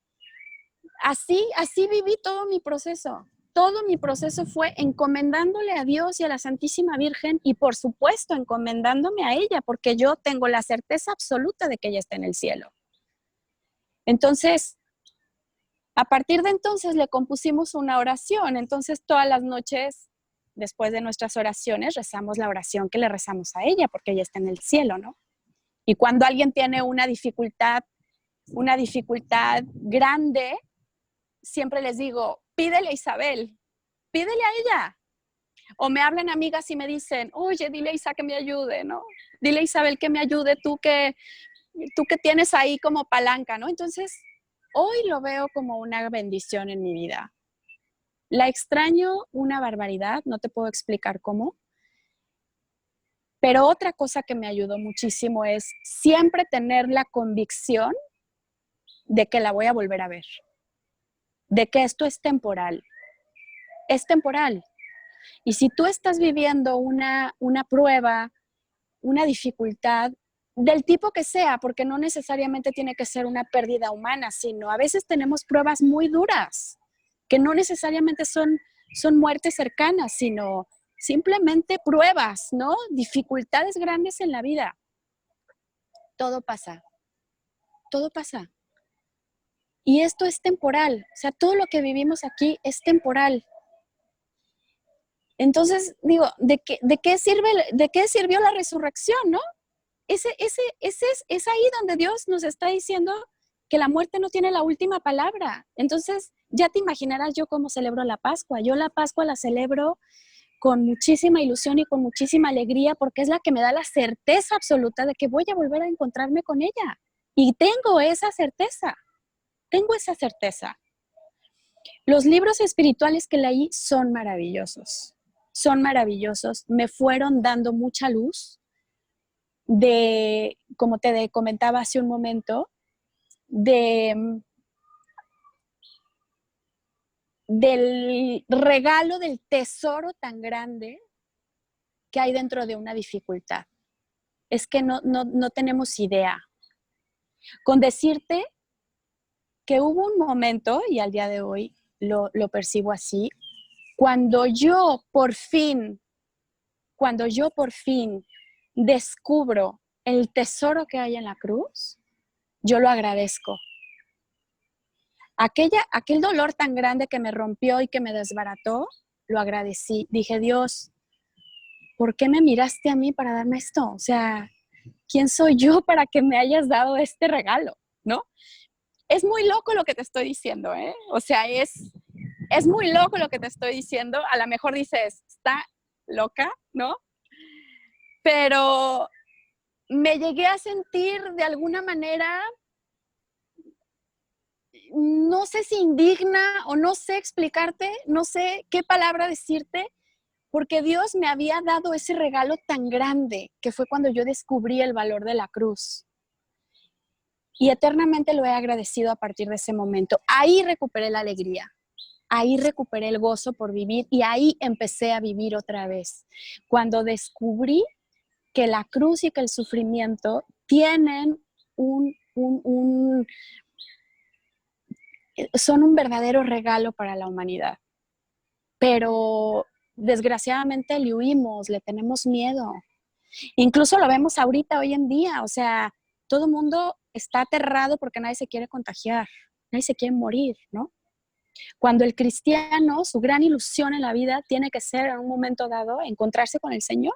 así viví todo mi proceso. Todo mi proceso fue encomendándole a Dios y a la Santísima Virgen y, por supuesto, encomendándome a ella, porque yo tengo la certeza absoluta de que ella está en el cielo. Entonces, a partir de entonces le compusimos una oración. Entonces, todas las noches, después de nuestras oraciones, rezamos la oración que le rezamos a ella, porque ella está en el cielo, ¿no? Y cuando alguien tiene una dificultad grande, siempre les digo, pídele a Isabel, pídele a ella. O me hablan amigas y me dicen, oye, dile a Isa que me ayude, ¿no? Dile a Isabel que me ayude, tú que tienes ahí como palanca, ¿no? Entonces, hoy lo veo como una bendición en mi vida. La extraño una barbaridad, no te puedo explicar cómo. Pero otra cosa que me ayudó muchísimo es siempre tener la convicción de que la voy a volver a ver, de que esto es temporal. Es temporal. Y si tú estás viviendo una prueba, una dificultad, del tipo que sea, porque no necesariamente tiene que ser una pérdida humana, sino a veces tenemos pruebas muy duras, que no necesariamente son muertes cercanas, sino simplemente pruebas, ¿no? Dificultades grandes en la vida. Todo pasa. Todo pasa. Y esto es temporal. O sea, todo lo que vivimos aquí es temporal. Entonces, digo, ¿de qué sirvió la resurrección, no? Es ahí donde Dios nos está diciendo que la muerte no tiene la última palabra. Entonces, ya te imaginarás yo cómo celebro la Pascua. Yo la Pascua la celebro con muchísima ilusión y con muchísima alegría porque es la que me da la certeza absoluta de que voy a volver a encontrarme con ella. Y tengo esa certeza, tengo esa certeza. Los libros espirituales que leí son maravillosos, me fueron dando mucha luz de, como te comentaba hace un momento, del regalo del tesoro tan grande que hay dentro de una dificultad. Es que no tenemos idea. Con decirte que hubo un momento, y al día de hoy lo percibo así, cuando yo por fin descubro el tesoro que hay en la cruz, yo lo agradezco. Aquel dolor tan grande que me rompió y que me desbarató, lo agradecí. Dije, Dios, ¿por qué me miraste a mí para darme esto? O sea, ¿quién soy yo para que me hayas dado este regalo? ¿No? Es muy loco lo que te estoy diciendo, ¿eh? O sea, es muy loco lo que te estoy diciendo. A lo mejor dices, está loca, ¿no? Pero me llegué a sentir de alguna manera, no sé si indigna o no sé explicarte, no sé qué palabra decirte, porque Dios me había dado ese regalo tan grande que fue cuando yo descubrí el valor de la cruz. Y eternamente lo he agradecido a partir de ese momento. Ahí recuperé la alegría, ahí recuperé el gozo por vivir y ahí empecé a vivir otra vez. Cuando descubrí que la cruz y que el sufrimiento tienen son un verdadero regalo para la humanidad. Pero desgraciadamente le huimos, le tenemos miedo. Incluso lo vemos ahorita, hoy en día, o sea, todo el mundo está aterrado porque nadie se quiere contagiar, nadie se quiere morir, ¿no? Cuando el cristiano, su gran ilusión en la vida tiene que ser en un momento dado encontrarse con el Señor.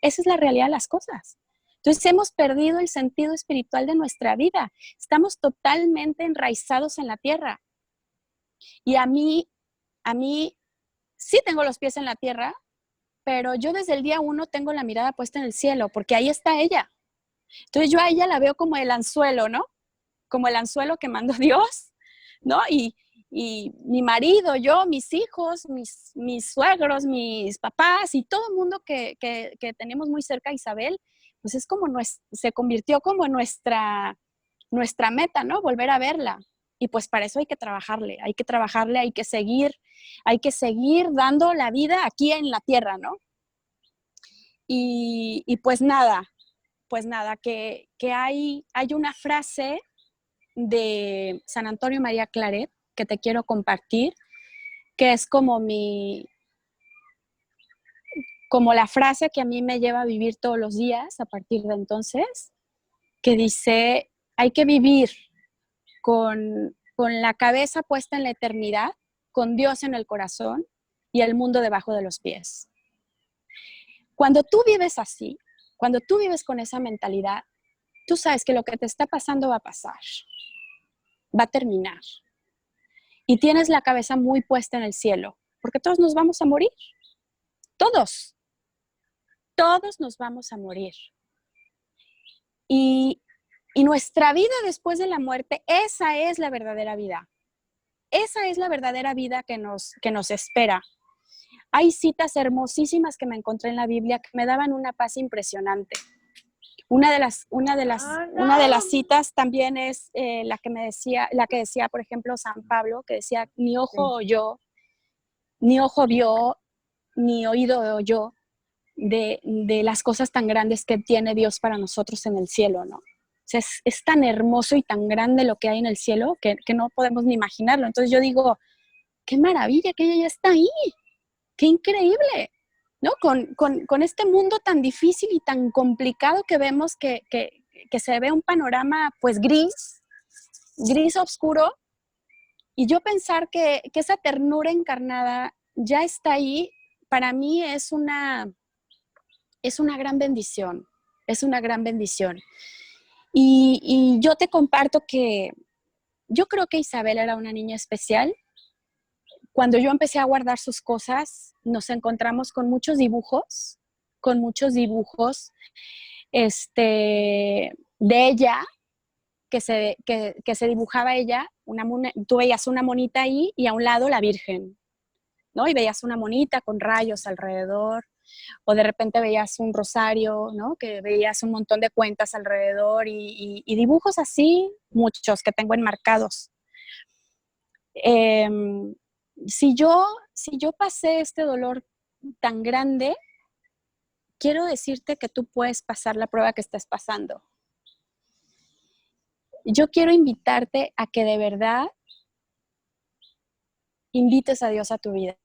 Esa es la realidad de las cosas. Entonces hemos perdido el sentido espiritual de nuestra vida. Estamos totalmente enraizados en la tierra. Y a mí sí tengo los pies en la tierra, pero yo desde el día uno tengo la mirada puesta en el cielo, porque ahí está ella. Entonces yo a ella la veo como el anzuelo, ¿no? Como el anzuelo que mandó Dios, ¿no? Y mi marido, yo, mis hijos, mis suegros, mis papás y todo el mundo que tenemos muy cerca a Isabel, pues es como se convirtió como en nuestra meta, ¿no? Volver a verla. Y pues para eso hay que trabajarle, hay que seguir dando la vida aquí en la tierra, ¿no? Y pues nada, que hay una frase de San Antonio María Claret que te quiero compartir, que es como la frase que a mí me lleva a vivir todos los días a partir de entonces, que dice, hay que vivir con la cabeza puesta en la eternidad, con Dios en el corazón y el mundo debajo de los pies. Cuando tú vives así, cuando tú vives con esa mentalidad, tú sabes que lo que te está pasando va a pasar, va a terminar. Y tienes la cabeza muy puesta en el cielo, porque todos nos vamos a morir. Todos nos vamos a morir. Y nuestra vida después de la muerte, esa es la verdadera vida. Esa es la verdadera vida que nos espera. Hay citas hermosísimas que me encontré en la Biblia que me daban una paz impresionante. Una de las citas también es la que decía, por ejemplo, San Pablo, que decía, ni ojo oyó, ni ojo vio, ni oído oyó de las cosas tan grandes que tiene Dios para nosotros en el cielo, ¿no? O sea, es tan hermoso y tan grande lo que hay en el cielo que no podemos ni imaginarlo. Entonces yo digo, qué maravilla que ella ya está ahí, qué increíble, ¿no? Con este mundo tan difícil y tan complicado que vemos que se ve un panorama pues gris oscuro, y yo pensar que esa ternura encarnada ya está ahí, para mí es una gran bendición, es una gran bendición. Y yo te comparto que yo creo que Isabel era una niña especial, cuando yo empecé a guardar sus cosas, nos encontramos con muchos dibujos de ella, que se dibujaba ella, tú veías una monita ahí y a un lado la Virgen, ¿no? Y veías una monita con rayos alrededor, o de repente veías un rosario, ¿no? Que veías un montón de cuentas alrededor y dibujos así, muchos que tengo enmarcados. Eh, si yo pasé este dolor tan grande, quiero decirte que tú puedes pasar la prueba que estás pasando. Yo quiero invitarte a que de verdad invites a Dios a tu vida.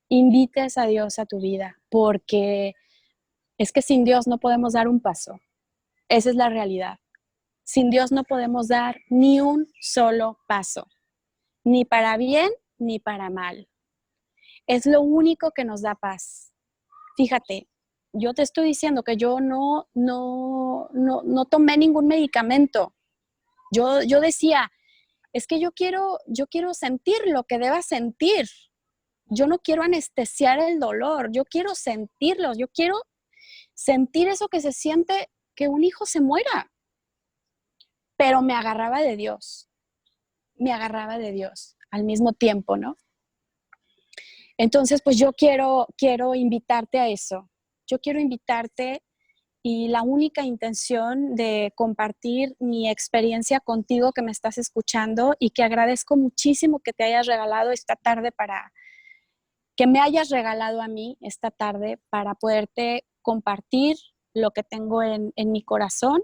Invites a Dios a tu vida, porque es que sin Dios no podemos dar un paso. Esa es la realidad. Sin Dios no podemos dar ni un solo paso, ni para bien ni para mal. Es lo único que nos da paz. Fíjate, yo te estoy diciendo que yo no tomé ningún medicamento. Yo decía, es que yo quiero sentir lo que deba sentir. Yo no quiero anestesiar el dolor, yo quiero sentirlo, yo quiero sentir eso que se siente que un hijo se muera. Pero me agarraba de Dios al mismo tiempo, ¿no? Entonces, pues yo quiero invitarte a eso. Yo quiero invitarte y la única intención de compartir mi experiencia contigo que me estás escuchando y que agradezco muchísimo que te hayas regalado esta tarde que me hayas regalado a mí esta tarde para poderte compartir lo que tengo en mi corazón.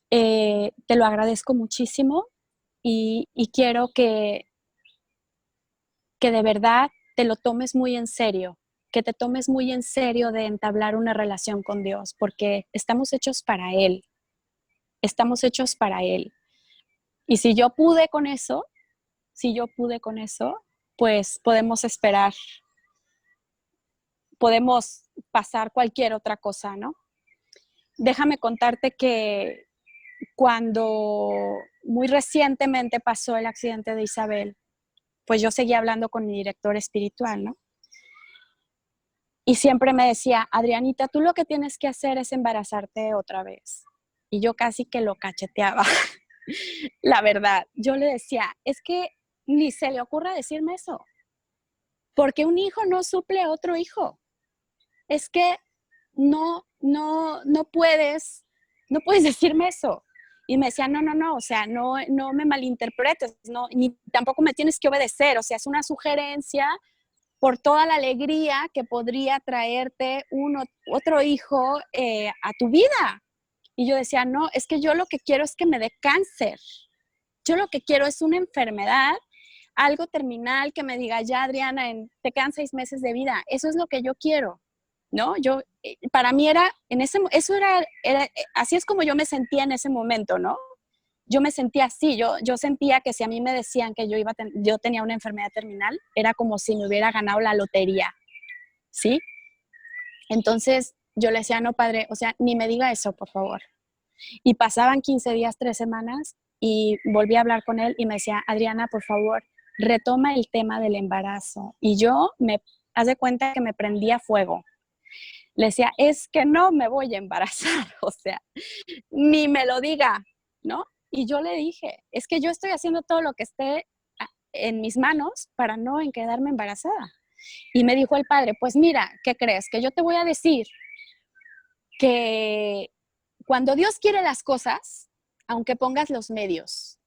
Te lo agradezco muchísimo y quiero que de verdad te lo tomes muy en serio, que te tomes muy en serio de entablar una relación con Dios, porque estamos hechos para Él, estamos hechos para Él. Y si yo pude con eso, pues podemos esperar, podemos pasar cualquier otra cosa, ¿no? Déjame contarte que cuando muy recientemente pasó el accidente de Isabel, pues yo seguía hablando con mi director espiritual, ¿no? Y siempre me decía, Adrianita, tú lo que tienes que hacer es embarazarte otra vez. Y yo casi que lo cacheteaba. La verdad, yo le decía, es que ni se le ocurra decirme eso, porque un hijo no suple a otro hijo. Es que no puedes decirme eso. Y me decía, no, o sea, no me malinterpretes, no, ni tampoco me tienes que obedecer, o sea, es una sugerencia por toda la alegría que podría traerte otro hijo a tu vida. Y yo decía, no, es que yo lo que quiero es que me dé cáncer. Yo lo que quiero es una enfermedad, algo terminal que me diga, ya Adriana, te quedan 6 meses de vida. Eso es lo que yo quiero, ¿no? Para mí así es como yo me sentía en ese momento, ¿no? Yo me sentía así, yo sentía que si a mí me decían que yo tenía una enfermedad terminal, era como si me hubiera ganado la lotería, ¿sí? Entonces yo le decía, no, padre, o sea, ni me diga eso, por favor. Y pasaban 15 días, 3 semanas, y volví a hablar con él y me decía, Adriana, por favor, retoma el tema del embarazo. Y haz de cuenta que me prendía fuego. Le decía, es que no me voy a embarazar, o sea, ni me lo diga, ¿no? Y yo le dije, es que yo estoy haciendo todo lo que esté en mis manos para no quedarme embarazada. Y me dijo el padre, pues mira, ¿qué crees? Que yo te voy a decir que cuando Dios quiere las cosas, aunque pongas los medios,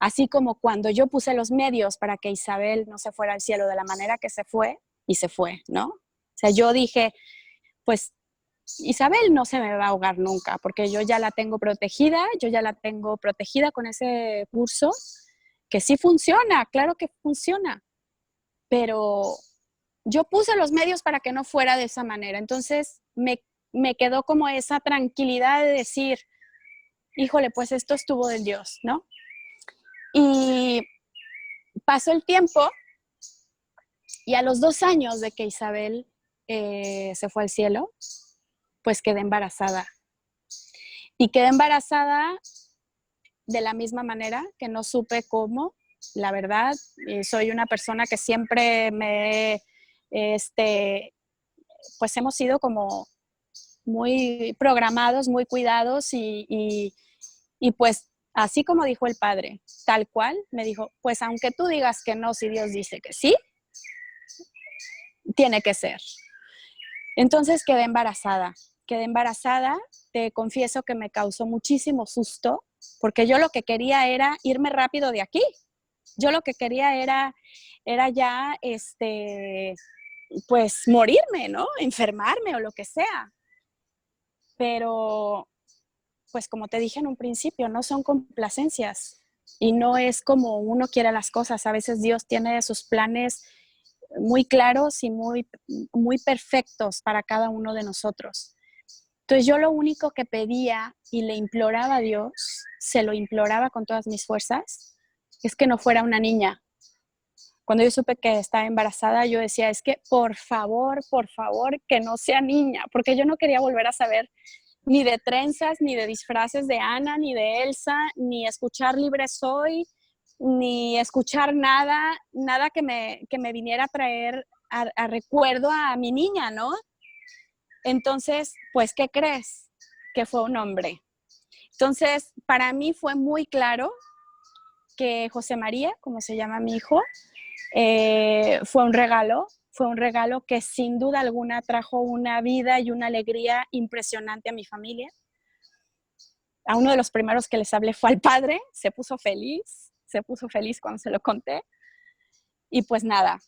así como cuando yo puse los medios para que Isabel no se fuera al cielo de la manera que se fue, y se fue, ¿no? O sea, yo dije, pues Isabel no se me va a ahogar nunca, porque yo ya la tengo protegida con ese curso, que sí funciona, claro que funciona, pero yo puse los medios para que no fuera de esa manera. Entonces me quedó como esa tranquilidad de decir, híjole, pues esto estuvo del Dios, ¿no? Y pasó el tiempo y a los 2 años de que Isabel se fue al cielo, pues quedé embarazada. Y quedé embarazada de la misma manera que no supe cómo, la verdad. Soy una persona que siempre pues hemos sido como muy programados, muy cuidados y pues así como dijo el padre, tal cual, me dijo, pues aunque tú digas que no, si Dios dice que sí, tiene que ser. Entonces quedé embarazada, te confieso que me causó muchísimo susto, porque yo lo que quería era irme rápido de aquí. Yo lo que quería era ya, pues morirme, ¿no? Enfermarme o lo que sea. Pero, pues como te dije en un principio, no son complacencias y no es como uno quiere las cosas. A veces Dios tiene sus planes muy claros y muy perfectos para cada uno de nosotros. Entonces yo lo único que pedía y le imploraba a Dios, se lo imploraba con todas mis fuerzas, es que no fuera una niña. Cuando yo supe que estaba embarazada, yo decía, es que por favor, que no sea niña, porque yo no quería volver a saber ni de trenzas, ni de disfraces de Ana, ni de Elsa, ni escuchar Libre Soy, ni escuchar nada que me viniera a traer a recuerdo a mi niña, ¿no? Entonces, pues, ¿qué crees? Que fue un hombre. Entonces, para mí fue muy claro que José María, como se llama mi hijo, fue un regalo que sin duda alguna trajo una vida y una alegría impresionante a mi familia. A uno de los primeros que les hablé fue al padre, se puso feliz cuando se lo conté. Y pues nada,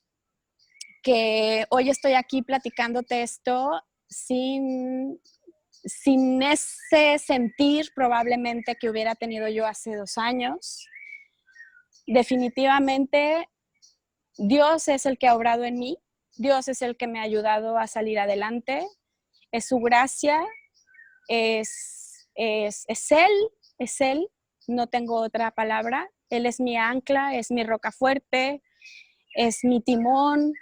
que hoy estoy aquí platicándote esto sin ese sentir probablemente que hubiera tenido yo hace 2 años. Definitivamente Dios es el que ha obrado en mí, Dios es el que me ha ayudado a salir adelante, es su gracia, es Él, no tengo otra palabra, Él es mi ancla, es mi roca fuerte, es mi timón,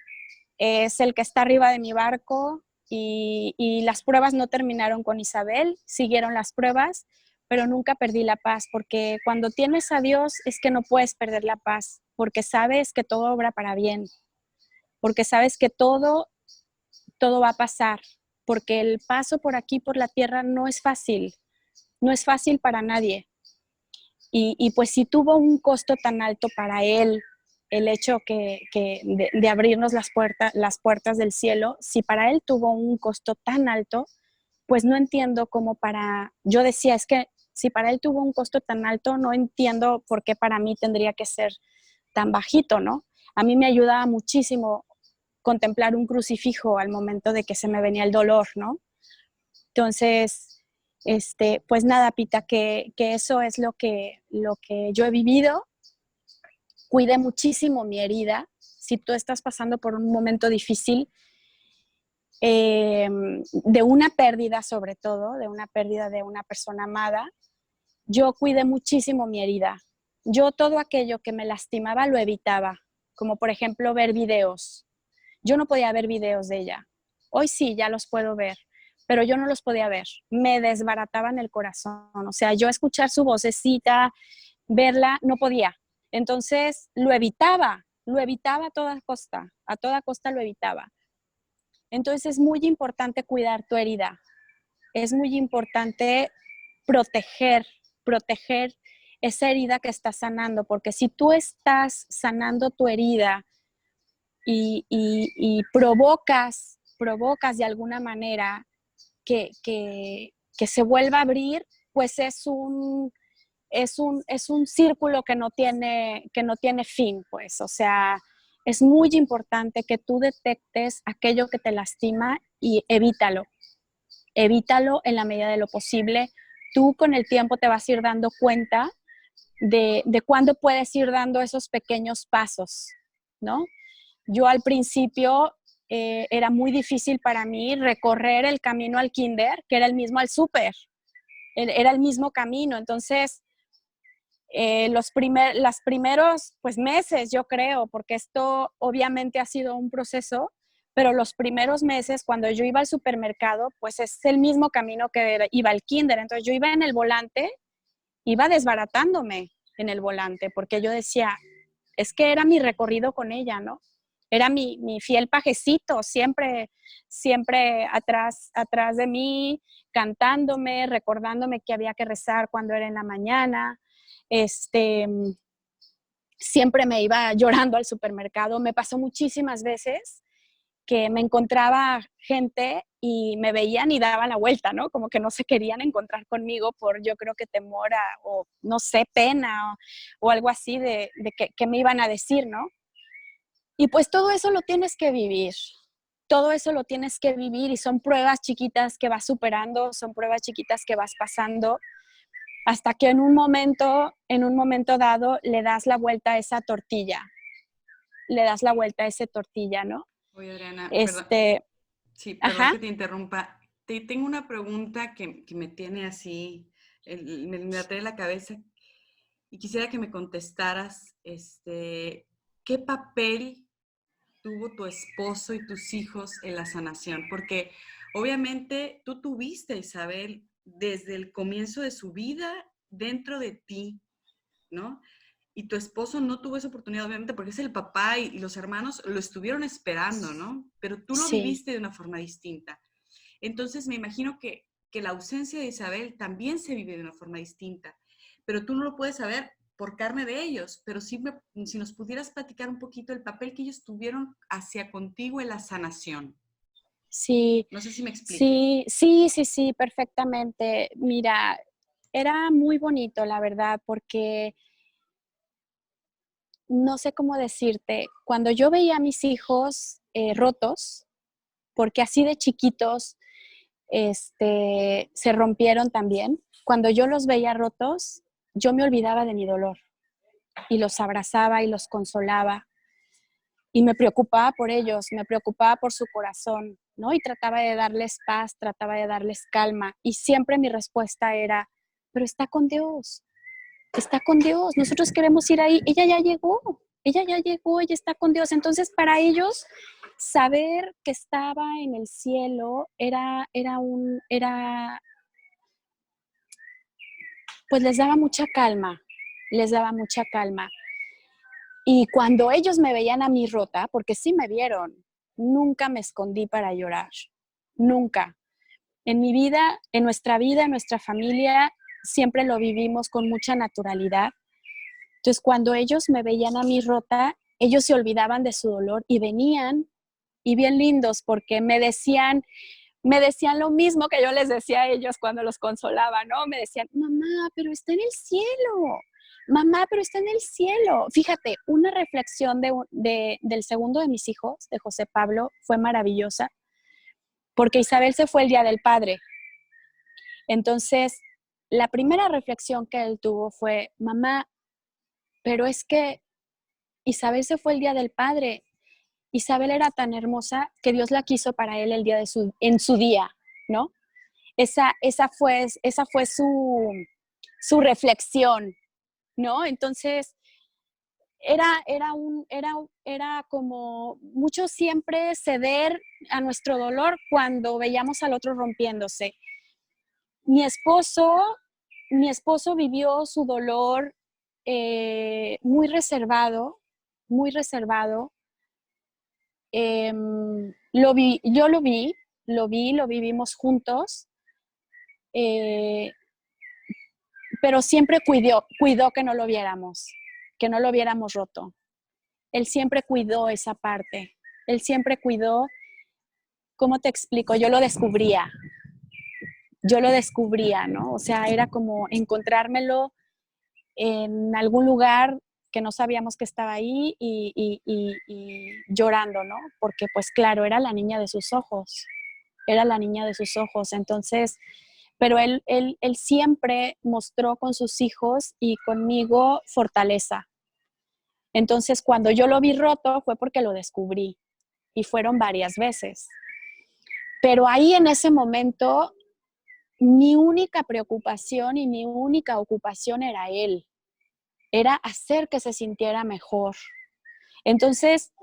es el que está arriba de mi barco y las pruebas no terminaron con Isabel, siguieron las pruebas, pero nunca perdí la paz, porque cuando tienes a Dios es que no puedes perder la paz, porque sabes que todo obra para bien, porque sabes que todo va a pasar, porque el paso por aquí, por la tierra, no es fácil, no es fácil para nadie. Y pues si tuvo un costo tan alto para él, el hecho de abrirnos las puertas del cielo, si para él tuvo un costo tan alto, pues no entiendo yo decía, es que si para él tuvo un costo tan alto, no entiendo por qué para mí tendría que ser tan bajito, ¿no? A mí me ayudaba muchísimo contemplar un crucifijo al momento de que se me venía el dolor, ¿no? Entonces, pues nada, Pita, que eso es lo que yo he vivido. Cuidé muchísimo mi herida. Si tú estás pasando por un momento difícil, de una pérdida sobre todo, de una pérdida de una persona amada, yo cuidé muchísimo mi herida. Yo todo aquello que me lastimaba lo evitaba, como por ejemplo ver videos. Yo no podía ver videos de ella. Hoy sí, ya los puedo ver, pero yo no los podía ver. Me desbarataban el corazón. O sea, yo escuchar su vocecita, verla, no podía. Entonces lo evitaba a toda costa lo evitaba. Entonces es muy importante cuidar tu herida. Es muy importante proteger esa herida que estás sanando, porque si tú estás sanando tu herida y provocas de alguna manera que se vuelva a abrir, pues es un círculo que no tiene fin, pues, o sea, es muy importante que tú detectes aquello que te lastima y evítalo en la medida de lo posible. Tú con el tiempo te vas a ir dando cuenta de cuándo puedes ir dando esos pequeños pasos, ¿no? Yo al principio era muy difícil para mí recorrer el camino al kinder, que era el mismo al súper, era el mismo camino. Entonces, los primeros pues, meses, yo creo, porque esto obviamente ha sido un proceso, pero los primeros meses cuando yo iba al supermercado, pues es el mismo camino que iba al kinder. Entonces yo iba en el volante, iba desbaratándome en el volante, porque yo decía, es que era mi recorrido con ella, ¿no? Era mi fiel pajecito, siempre, siempre atrás de mí, cantándome, recordándome que había que rezar cuando era en la mañana. Este, siempre me iba llorando al supermercado. Me pasó muchísimas veces que me encontraba gente y me veían y daban la vuelta, ¿no? Como que no se querían encontrar conmigo por, yo creo que temor o no sé, pena o algo así de que me iban a decir, ¿no? Y pues todo eso lo tienes que vivir. Todo eso lo tienes que vivir y son pruebas chiquitas que vas superando, son pruebas chiquitas que vas pasando hasta que en un momento dado, le das la vuelta a esa tortilla, le das la vuelta a esa tortilla, ¿no? Oye, Adriana, perdón. Este, Sí, perdón ajá, que te interrumpa. Tengo una pregunta que me tiene así, me la trae en la cabeza y quisiera que me contestaras, ¿qué papel tuvo tu esposo y tus hijos en la sanación? Porque obviamente tú tuviste a Isabel desde el comienzo de su vida dentro de ti, ¿no? Y tu esposo no tuvo esa oportunidad, obviamente, porque es el papá y los hermanos lo estuvieron esperando, ¿no? Pero tú lo sí, viviste de una forma distinta. Entonces me imagino que la ausencia de Isabel también se vive de una forma distinta, pero tú no lo puedes saber por carne de ellos, pero sí si nos pudieras platicar un poquito el papel que ellos tuvieron hacia contigo en la sanación. sí, No sé si me explique. sí, perfectamente. Mira, era muy bonito, la verdad, porque no sé cómo decirte, cuando yo veía a mis hijos rotos, porque así de chiquitos se rompieron también, cuando yo los veía rotos, yo me olvidaba de mi dolor y los abrazaba y los consolaba y me preocupaba por ellos, me preocupaba por su corazón, ¿no? Y trataba de darles paz, trataba de darles calma y siempre mi respuesta era, pero está con Dios, nosotros queremos ir ahí, ella ya llegó, ella está con Dios. Entonces, para ellos, saber que estaba en el cielo pues les daba mucha calma, les daba mucha calma. Y cuando ellos me veían a mí rota, porque sí me vieron, nunca me escondí para llorar, nunca. En mi vida, en nuestra vida, en nuestra familia, siempre lo vivimos con mucha naturalidad. Entonces, cuando ellos me veían a mí rota, ellos se olvidaban de su dolor y venían y bien lindos porque me decían lo mismo que yo les decía a ellos cuando los consolaba, ¿no? Me decían, mamá, pero está en el cielo. Mamá, pero está en el cielo. Fíjate, una reflexión del segundo de mis hijos, de José Pablo, fue maravillosa, porque Isabel se fue el Día del Padre. Entonces, la primera reflexión que él tuvo fue, mamá, pero es que Isabel se fue el Día del Padre. Isabel era tan hermosa que Dios la quiso para él el día en su día, ¿no? Esa fue su reflexión, ¿no? Entonces, era como mucho siempre ceder a nuestro dolor cuando veíamos al otro rompiéndose. Mi esposo, mi esposo vivió su dolor muy reservado, muy reservado. Yo lo vivimos juntos, eh, pero siempre cuidó que no lo viéramos roto. Él siempre cuidó esa parte. Él siempre cuidó, ¿cómo te explico? Yo lo descubría, ¿no? O sea, era como encontrármelo en algún lugar que no sabíamos que estaba ahí y llorando, ¿no? Porque pues claro, era la niña de sus ojos, era la niña de sus ojos. Entonces, pero él siempre mostró con sus hijos y conmigo fortaleza. Entonces, cuando yo lo vi roto fue porque lo descubrí y fueron varias veces. Pero ahí en ese momento, mi única preocupación y mi única ocupación era él, era hacer que se sintiera mejor. Entonces,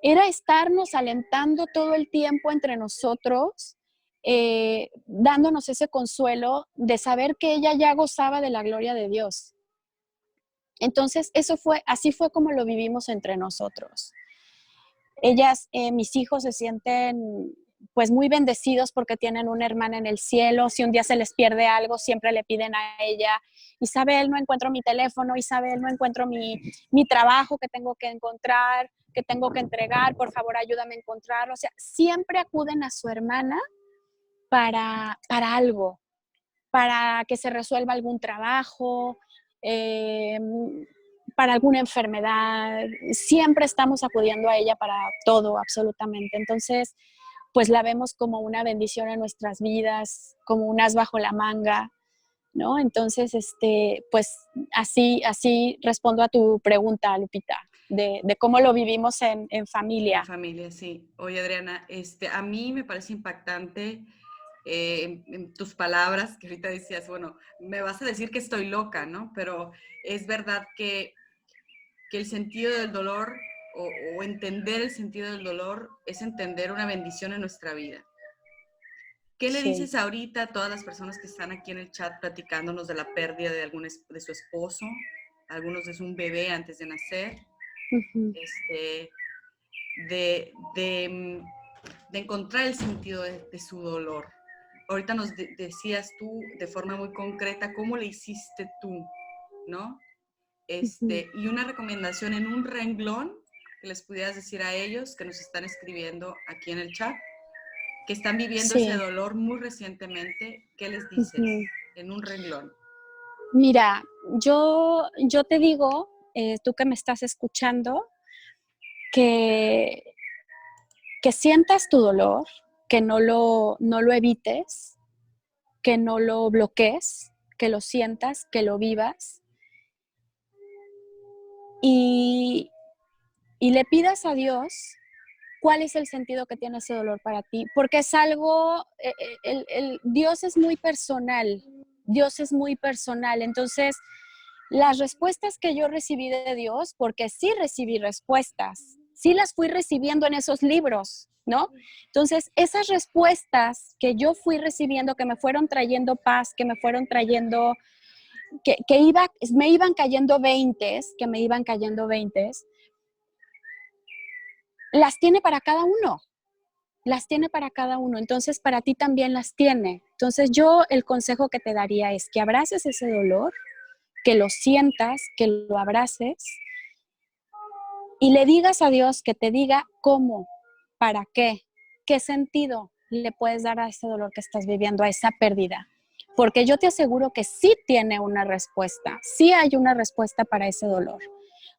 era estarnos alentando todo el tiempo entre nosotros, dándonos ese consuelo de saber que ella ya gozaba de la gloria de Dios. Entonces, así fue como lo vivimos entre nosotros. Mis hijos se sienten pues muy bendecidos porque tienen una hermana en el cielo. Si un día se les pierde algo, siempre le piden a ella: Isabel, no encuentro mi teléfono, Isabel, no encuentro mi trabajo que tengo que encontrar, que tengo que entregar, por favor ayúdame a encontrarlo. O sea, siempre acuden a su hermana para algo, para que se resuelva algún trabajo, eh, para alguna enfermedad. Siempre estamos acudiendo a ella para todo, absolutamente. Entonces, pues la vemos como una bendición en nuestras vidas, como un as bajo la manga, ¿no? Entonces, pues así respondo a tu pregunta, Lupita, de cómo lo vivimos en En familia. familia, sí. Oye, Adriana, a mí me parece impactante en tus palabras, que ahorita decías, bueno, me vas a decir que estoy loca, ¿no? Pero es verdad que el sentido del dolor o entender el sentido del dolor es entender una bendición en nuestra vida. ¿Qué le Sí. dices ahorita a todas las personas que están aquí en el chat platicándonos de la pérdida de su esposo, algunos de un bebé antes de nacer, Uh-huh. este, de, de, de encontrar el sentido de su dolor? Ahorita nos decías tú de forma muy concreta cómo le hiciste tú, ¿no? Uh-huh. Y una recomendación en un renglón que les pudieras decir a ellos que nos están escribiendo aquí en el chat, que están viviendo ese Sí. dolor muy recientemente, ¿qué les dices Uh-huh. en un renglón? Mira, yo te digo, tú que me estás escuchando, que, que sientas tu dolor, que no lo evites, que no lo bloquees, que lo sientas, que lo vivas y, y le pidas a Dios cuál es el sentido que tiene ese dolor para ti, porque es algo, Dios es muy personal, Dios es muy personal, entonces las respuestas que yo recibí de Dios, porque sí recibí respuestas, sí las fui recibiendo en esos libros, ¿no? Entonces, esas respuestas que yo fui recibiendo, que me fueron trayendo paz, que me fueron trayendo, me iban cayendo veintes, que me iban cayendo veintes, las tiene para cada uno, las tiene para cada uno, entonces para ti también las tiene. Entonces yo el consejo que te daría es que abraces ese dolor, que lo sientas, que lo abraces y le digas a Dios que te diga cómo, para qué sentido le puedes dar a ese dolor que estás viviendo, a esa pérdida. Porque yo te aseguro que sí tiene una respuesta, sí hay una respuesta para ese dolor.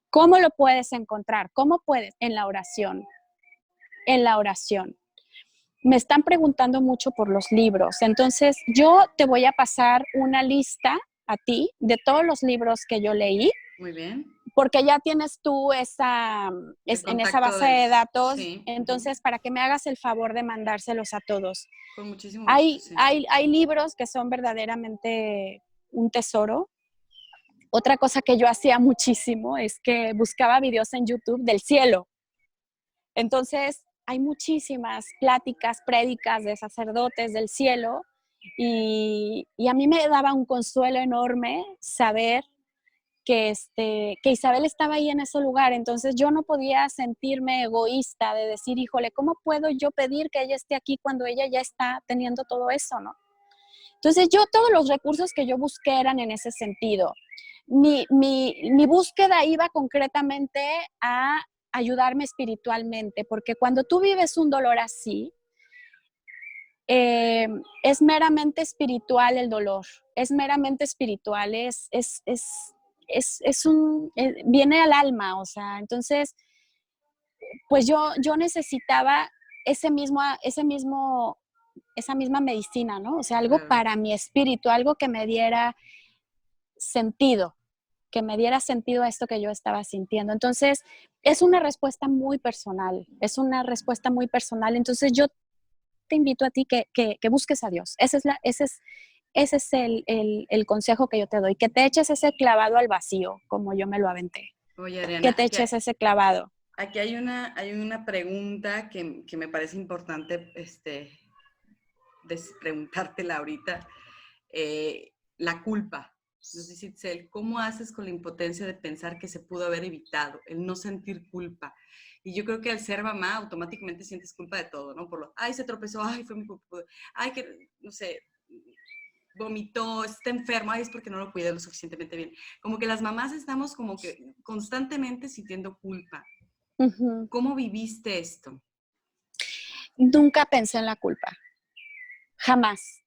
¿Cómo lo puedes encontrar? ¿Cómo puedes? En la oración. En la oración. Me están preguntando mucho por los libros, entonces yo te voy a pasar una lista a ti de todos los libros que yo leí, Muy bien. porque ya tienes tú El en esa contacto base de datos, sí, entonces para que me hagas el favor de mandárselos a todos. con muchísimo gusto, sí. Hay libros que son verdaderamente un tesoro. Otra cosa que yo hacía muchísimo es que buscaba videos en YouTube del cielo. Entonces, hay muchísimas pláticas, prédicas de sacerdotes del cielo y a mí me daba un consuelo enorme saber que Isabel estaba ahí en ese lugar. Entonces yo no podía sentirme egoísta de decir, híjole, ¿cómo puedo yo pedir que ella esté aquí cuando ella ya está teniendo todo eso, no? Entonces yo todos los recursos que yo busqué eran en ese sentido. Mi búsqueda iba concretamente a ayudarme espiritualmente, porque cuando tú vives un dolor así, es meramente espiritual el dolor, es meramente espiritual, viene al alma, o sea, entonces, pues yo necesitaba ese mismo, esa misma medicina, ¿no? O sea, algo Claro. para mi espíritu, algo que me diera sentido, que me diera sentido a esto que yo estaba sintiendo. Entonces, es una respuesta muy personal, es una respuesta muy personal. Entonces, yo te invito a ti que busques a Dios. Ese es el consejo que yo te doy, que te eches ese clavado al vacío, como yo me lo aventé. Oye, Que Ariana, te eches ese clavado. aquí hay una pregunta que me parece importante preguntártela ahorita. La culpa. Nos dice Itzel, ¿cómo haces con la impotencia de pensar que se pudo haber evitado, el no sentir culpa? Y yo creo que al ser mamá automáticamente sientes culpa de todo, ¿no? Por lo, ay, se tropezó, ay, fue mi culpa, ay, que, no sé, vomitó, está enfermo, ay, es porque no lo cuidé lo suficientemente bien. Como que las mamás estamos como que constantemente sintiendo culpa. Ujú. ¿Cómo viviste esto? Nunca pensé en la culpa. Jamás.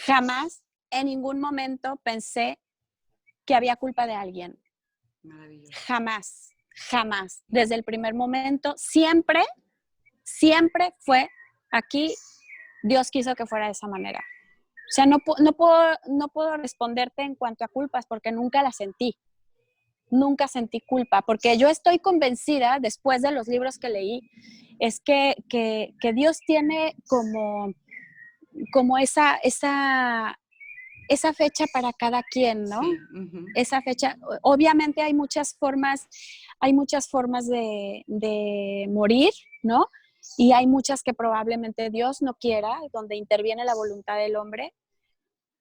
Jamás en ningún momento pensé que había culpa de alguien. Maravilloso. Jamás, jamás. Desde el primer momento, siempre fue aquí, Dios quiso que fuera de esa manera. O sea, no puedo responderte en cuanto a culpas porque nunca la sentí. Nunca sentí culpa, porque yo estoy convencida, después de los libros que leí, es que Dios tiene como esa fecha para cada quien, ¿no? Sí. Uh-huh. Esa fecha, obviamente hay muchas formas de morir, ¿no? Y hay muchas que probablemente Dios no quiera, donde interviene la voluntad del hombre.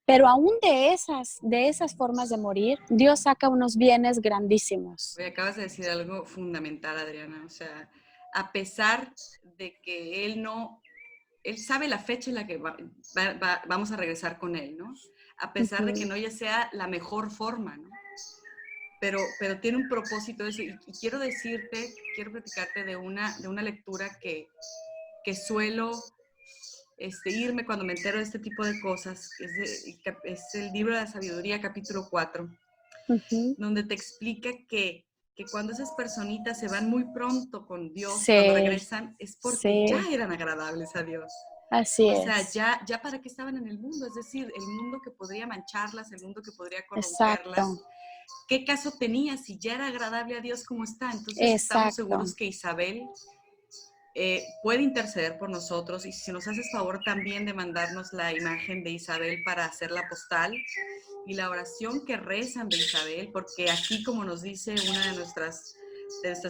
Pero aún de esas formas de morir, Dios saca unos bienes grandísimos. Oye, acabas de decir algo fundamental, Adriana. O sea, a pesar de que él sabe la fecha en la que vamos a regresar con él, ¿no? A pesar de que no ya sea la mejor forma, ¿no? Pero tiene un propósito eso. Y quiero platicarte de una lectura que suelo irme cuando me entero de este tipo de cosas. Es el libro de la sabiduría, capítulo 4, donde te explica que cuando esas personitas se van muy pronto con Dios, cuando Sí, regresan, es porque ya sí, eran agradables a Dios. así O sea, es. ya para qué estaban en el mundo, es decir, el mundo que podría mancharlas, el mundo que podría Exacto, corromperlas. ¿Qué caso tenía si ya era agradable a Dios como está? Entonces estamos exacto. seguros que Isabel puede interceder por nosotros, y si nos haces favor también de mandarnos la imagen de Isabel para hacer la postal y la oración que rezan de Isabel, porque aquí, como nos dice una de nuestras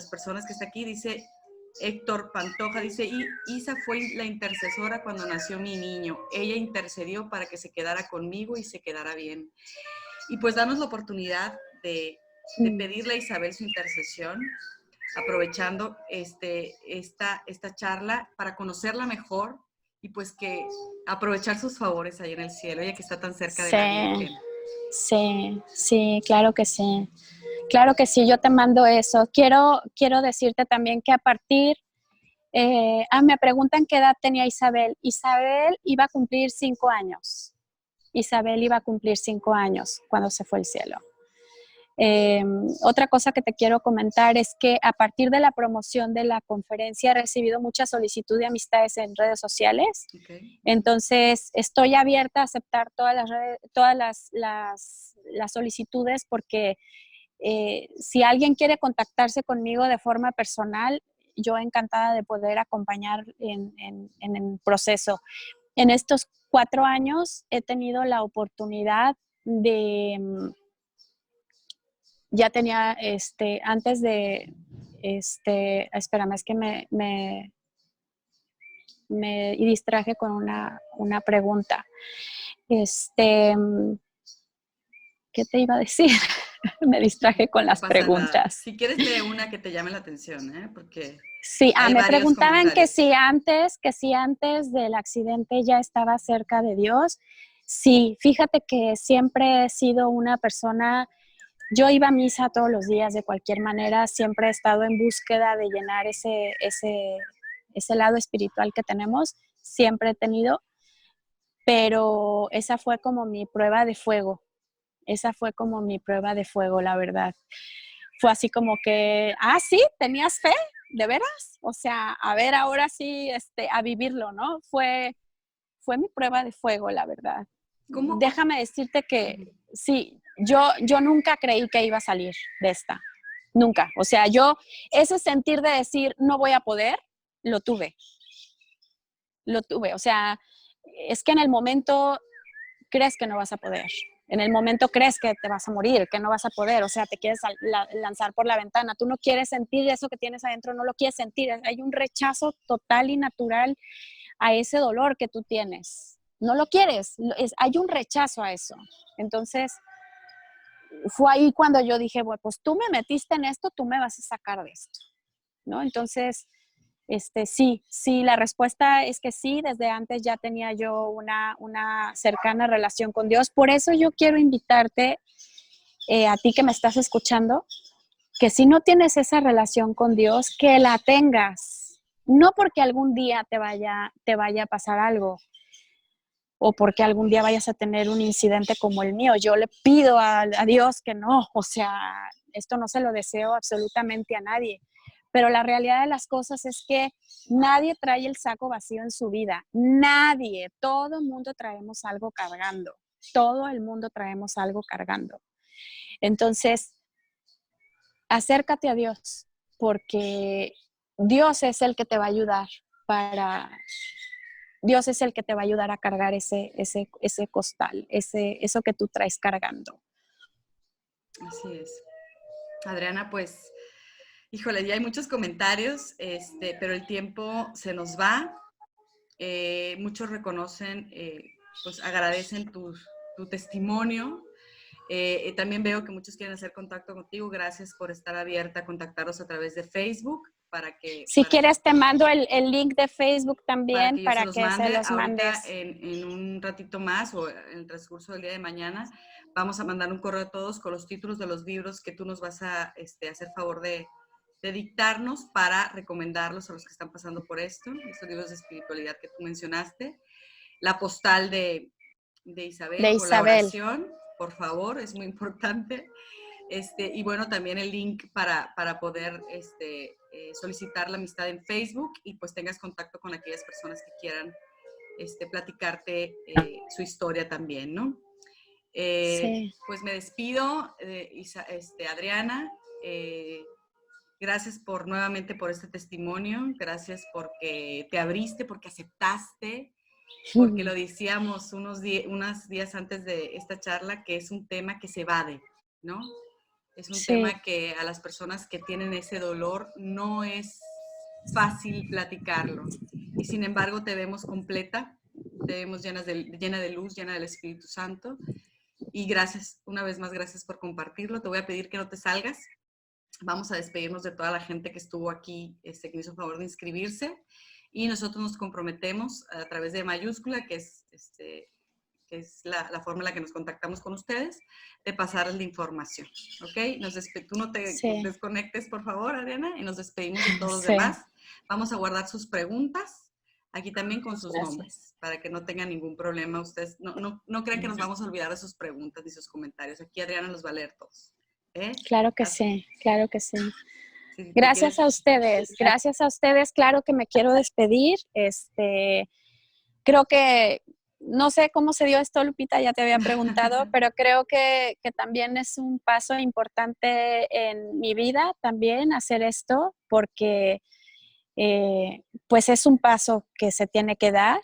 personas que está aquí, dice Héctor Pantoja, dice, Isa fue la intercesora cuando nació mi niño, ella intercedió para que se quedara conmigo y se quedara bien. Y pues danos la oportunidad de pedirle a Isabel su intercesión, aprovechando esta charla para conocerla mejor y pues que aprovechar sus favores ahí en el cielo, ya que está tan cerca de la Sí, Virgen. sí, sí, claro que sí. Claro que sí, yo te mando eso. Quiero decirte también que a partir, me preguntan qué edad tenía Isabel. Isabel iba a cumplir 5 años. Isabel iba a cumplir 5 años cuando se fue al cielo. Otra cosa que te quiero comentar es que a partir de la promoción de la conferencia he recibido mucha solicitud de amistades en redes sociales. Okay. Entonces, estoy abierta a aceptar todas las solicitudes porque si alguien quiere contactarse conmigo de forma personal, yo encantada de poder acompañar en el proceso. En estos 4 años he tenido la oportunidad de ya tenía, antes de, espérame, es que me distraje con una pregunta. ¿Qué te iba a decir? Me distraje con No las pasa nada. preguntas. Si quieres, lee una que te llame la atención, ¿eh? Porque Sí, hay me varios preguntaban comentarios. que si antes del accidente ya estaba cerca de Dios. Sí, fíjate que siempre he sido una persona. Yo iba a misa todos los días de cualquier manera, siempre he estado en búsqueda de llenar ese lado espiritual que tenemos, siempre he tenido, pero esa fue como mi prueba de fuego, la verdad. Fue así como que, sí, tenías fe, ¿de veras? O sea, a ver, ahora sí, a vivirlo, ¿no? Fue mi prueba de fuego, la verdad. ¿Cómo? Déjame decirte que sí, yo nunca creí que iba a salir de esta. Nunca. O sea, ese sentir de decir no voy a poder, lo tuve. Lo tuve. O sea, es que en el momento crees que no vas a poder. En el momento crees que te vas a morir, que no vas a poder. O sea, te quieres lanzar por la ventana. Tú no quieres sentir eso que tienes adentro, no lo quieres sentir. Hay un rechazo total y natural a ese dolor que tú tienes. No lo quieres, hay un rechazo a eso. Entonces, fue ahí cuando yo dije, bueno, pues tú me metiste en esto, tú me vas a sacar de esto, ¿no? Entonces, sí, la respuesta es que sí, desde antes ya tenía yo una cercana relación con Dios. Por eso yo quiero invitarte, a ti que me estás escuchando, que si no tienes esa relación con Dios, que la tengas. No porque algún día te vaya a pasar algo o porque algún día vayas a tener un incidente como el mío. Yo le pido a Dios que no, o sea, esto no se lo deseo absolutamente a nadie. Pero la realidad de las cosas es que nadie trae el saco vacío en su vida. Nadie. Todo el mundo traemos algo cargando. Todo el mundo traemos algo cargando. Entonces, acércate a Dios, porque Dios es el que te va a ayudar para, Dios es el que te va a ayudar a cargar ese costal, eso que tú traes cargando. Así es. Adriana, pues, híjole, ya hay muchos comentarios, pero el tiempo se nos va. Muchos reconocen, pues agradecen tu testimonio. También veo que muchos quieren hacer contacto contigo. Gracias por estar abierta a contactarnos a través de Facebook Si quieres, te mando el link de Facebook para también que yo se para los que se mande. los Ahorita mandes. en un ratito más o en el transcurso del día de mañana vamos a mandar un correo a todos con los títulos de los libros que tú nos vas a hacer favor de dictarnos para recomendarlos a los que están pasando por esto, estos libros de espiritualidad que tú mencionaste. La postal de Isabel De con la Isabel. oración, por favor, es muy importante. Y bueno, también el link para poder solicitar la amistad en Facebook y pues tengas contacto con aquellas personas que quieran platicarte su historia también, ¿no? Sí. Pues me despido, Adriana. Gracias nuevamente por este testimonio, gracias porque te abriste, porque aceptaste, porque lo decíamos unos días antes de esta charla, que es un tema que se evade, ¿no? Es un Sí. tema que a las personas que tienen ese dolor no es fácil platicarlo. Y sin embargo te vemos completa, te vemos llena de luz, llena del Espíritu Santo. Y gracias, una vez más, gracias por compartirlo. Te voy a pedir que no te salgas. Vamos a despedirnos de toda la gente que estuvo aquí, que hizo el favor de inscribirse. Y nosotros nos comprometemos a través de mayúscula, que es la forma en la que nos contactamos con ustedes, de pasarles la información, ¿ok? Tú no te Sí. desconectes, por favor, Adriana, y nos despedimos de todos los Sí. demás. Vamos a guardar sus preguntas, aquí también con sus Gracias. nombres, para que no tengan ningún problema. Ustedes no crean que nos vamos a olvidar de sus preguntas ni sus comentarios. Aquí Adriana los va a leer todos. Claro que sí, claro que sí. Si te Gracias quieres... a ustedes, gracias a ustedes. Claro que me quiero despedir. Creo que, no sé cómo se dio esto, Lupita, ya te había preguntado, pero creo que también es un paso importante en mi vida también hacer esto, porque pues es un paso que se tiene que dar.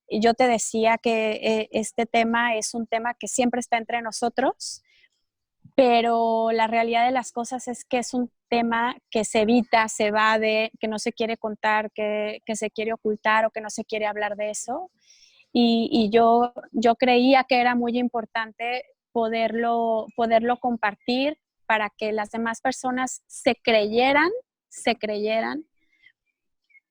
Y yo te decía que este tema es un tema que siempre está entre nosotros, pero la realidad de las cosas es que es un tema que se evita, se evade, que no se quiere contar, que se quiere ocultar o que no se quiere hablar de eso. Y yo creía que era muy importante poderlo compartir para que las demás personas se creyeran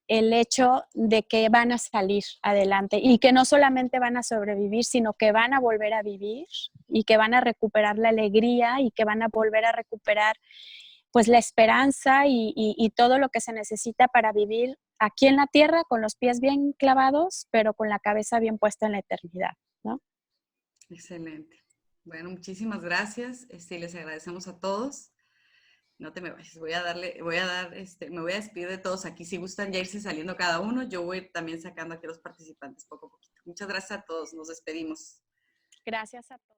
el hecho de que van a salir adelante y que no solamente van a sobrevivir, sino que van a volver a vivir y que van a recuperar la alegría y que van a volver a recuperar pues la esperanza y todo lo que se necesita para vivir aquí en la tierra con los pies bien clavados, pero con la cabeza bien puesta en la eternidad, ¿no? Excelente. Bueno, muchísimas gracias. Les agradecemos a todos. No te me vayas, me voy a despedir de todos aquí. Si gustan ya irse saliendo cada uno, yo voy también sacando aquí a los participantes poco a poquito. Muchas gracias a todos, nos despedimos. Gracias a todos.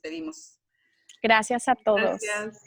despedimos. Gracias a todos. Gracias.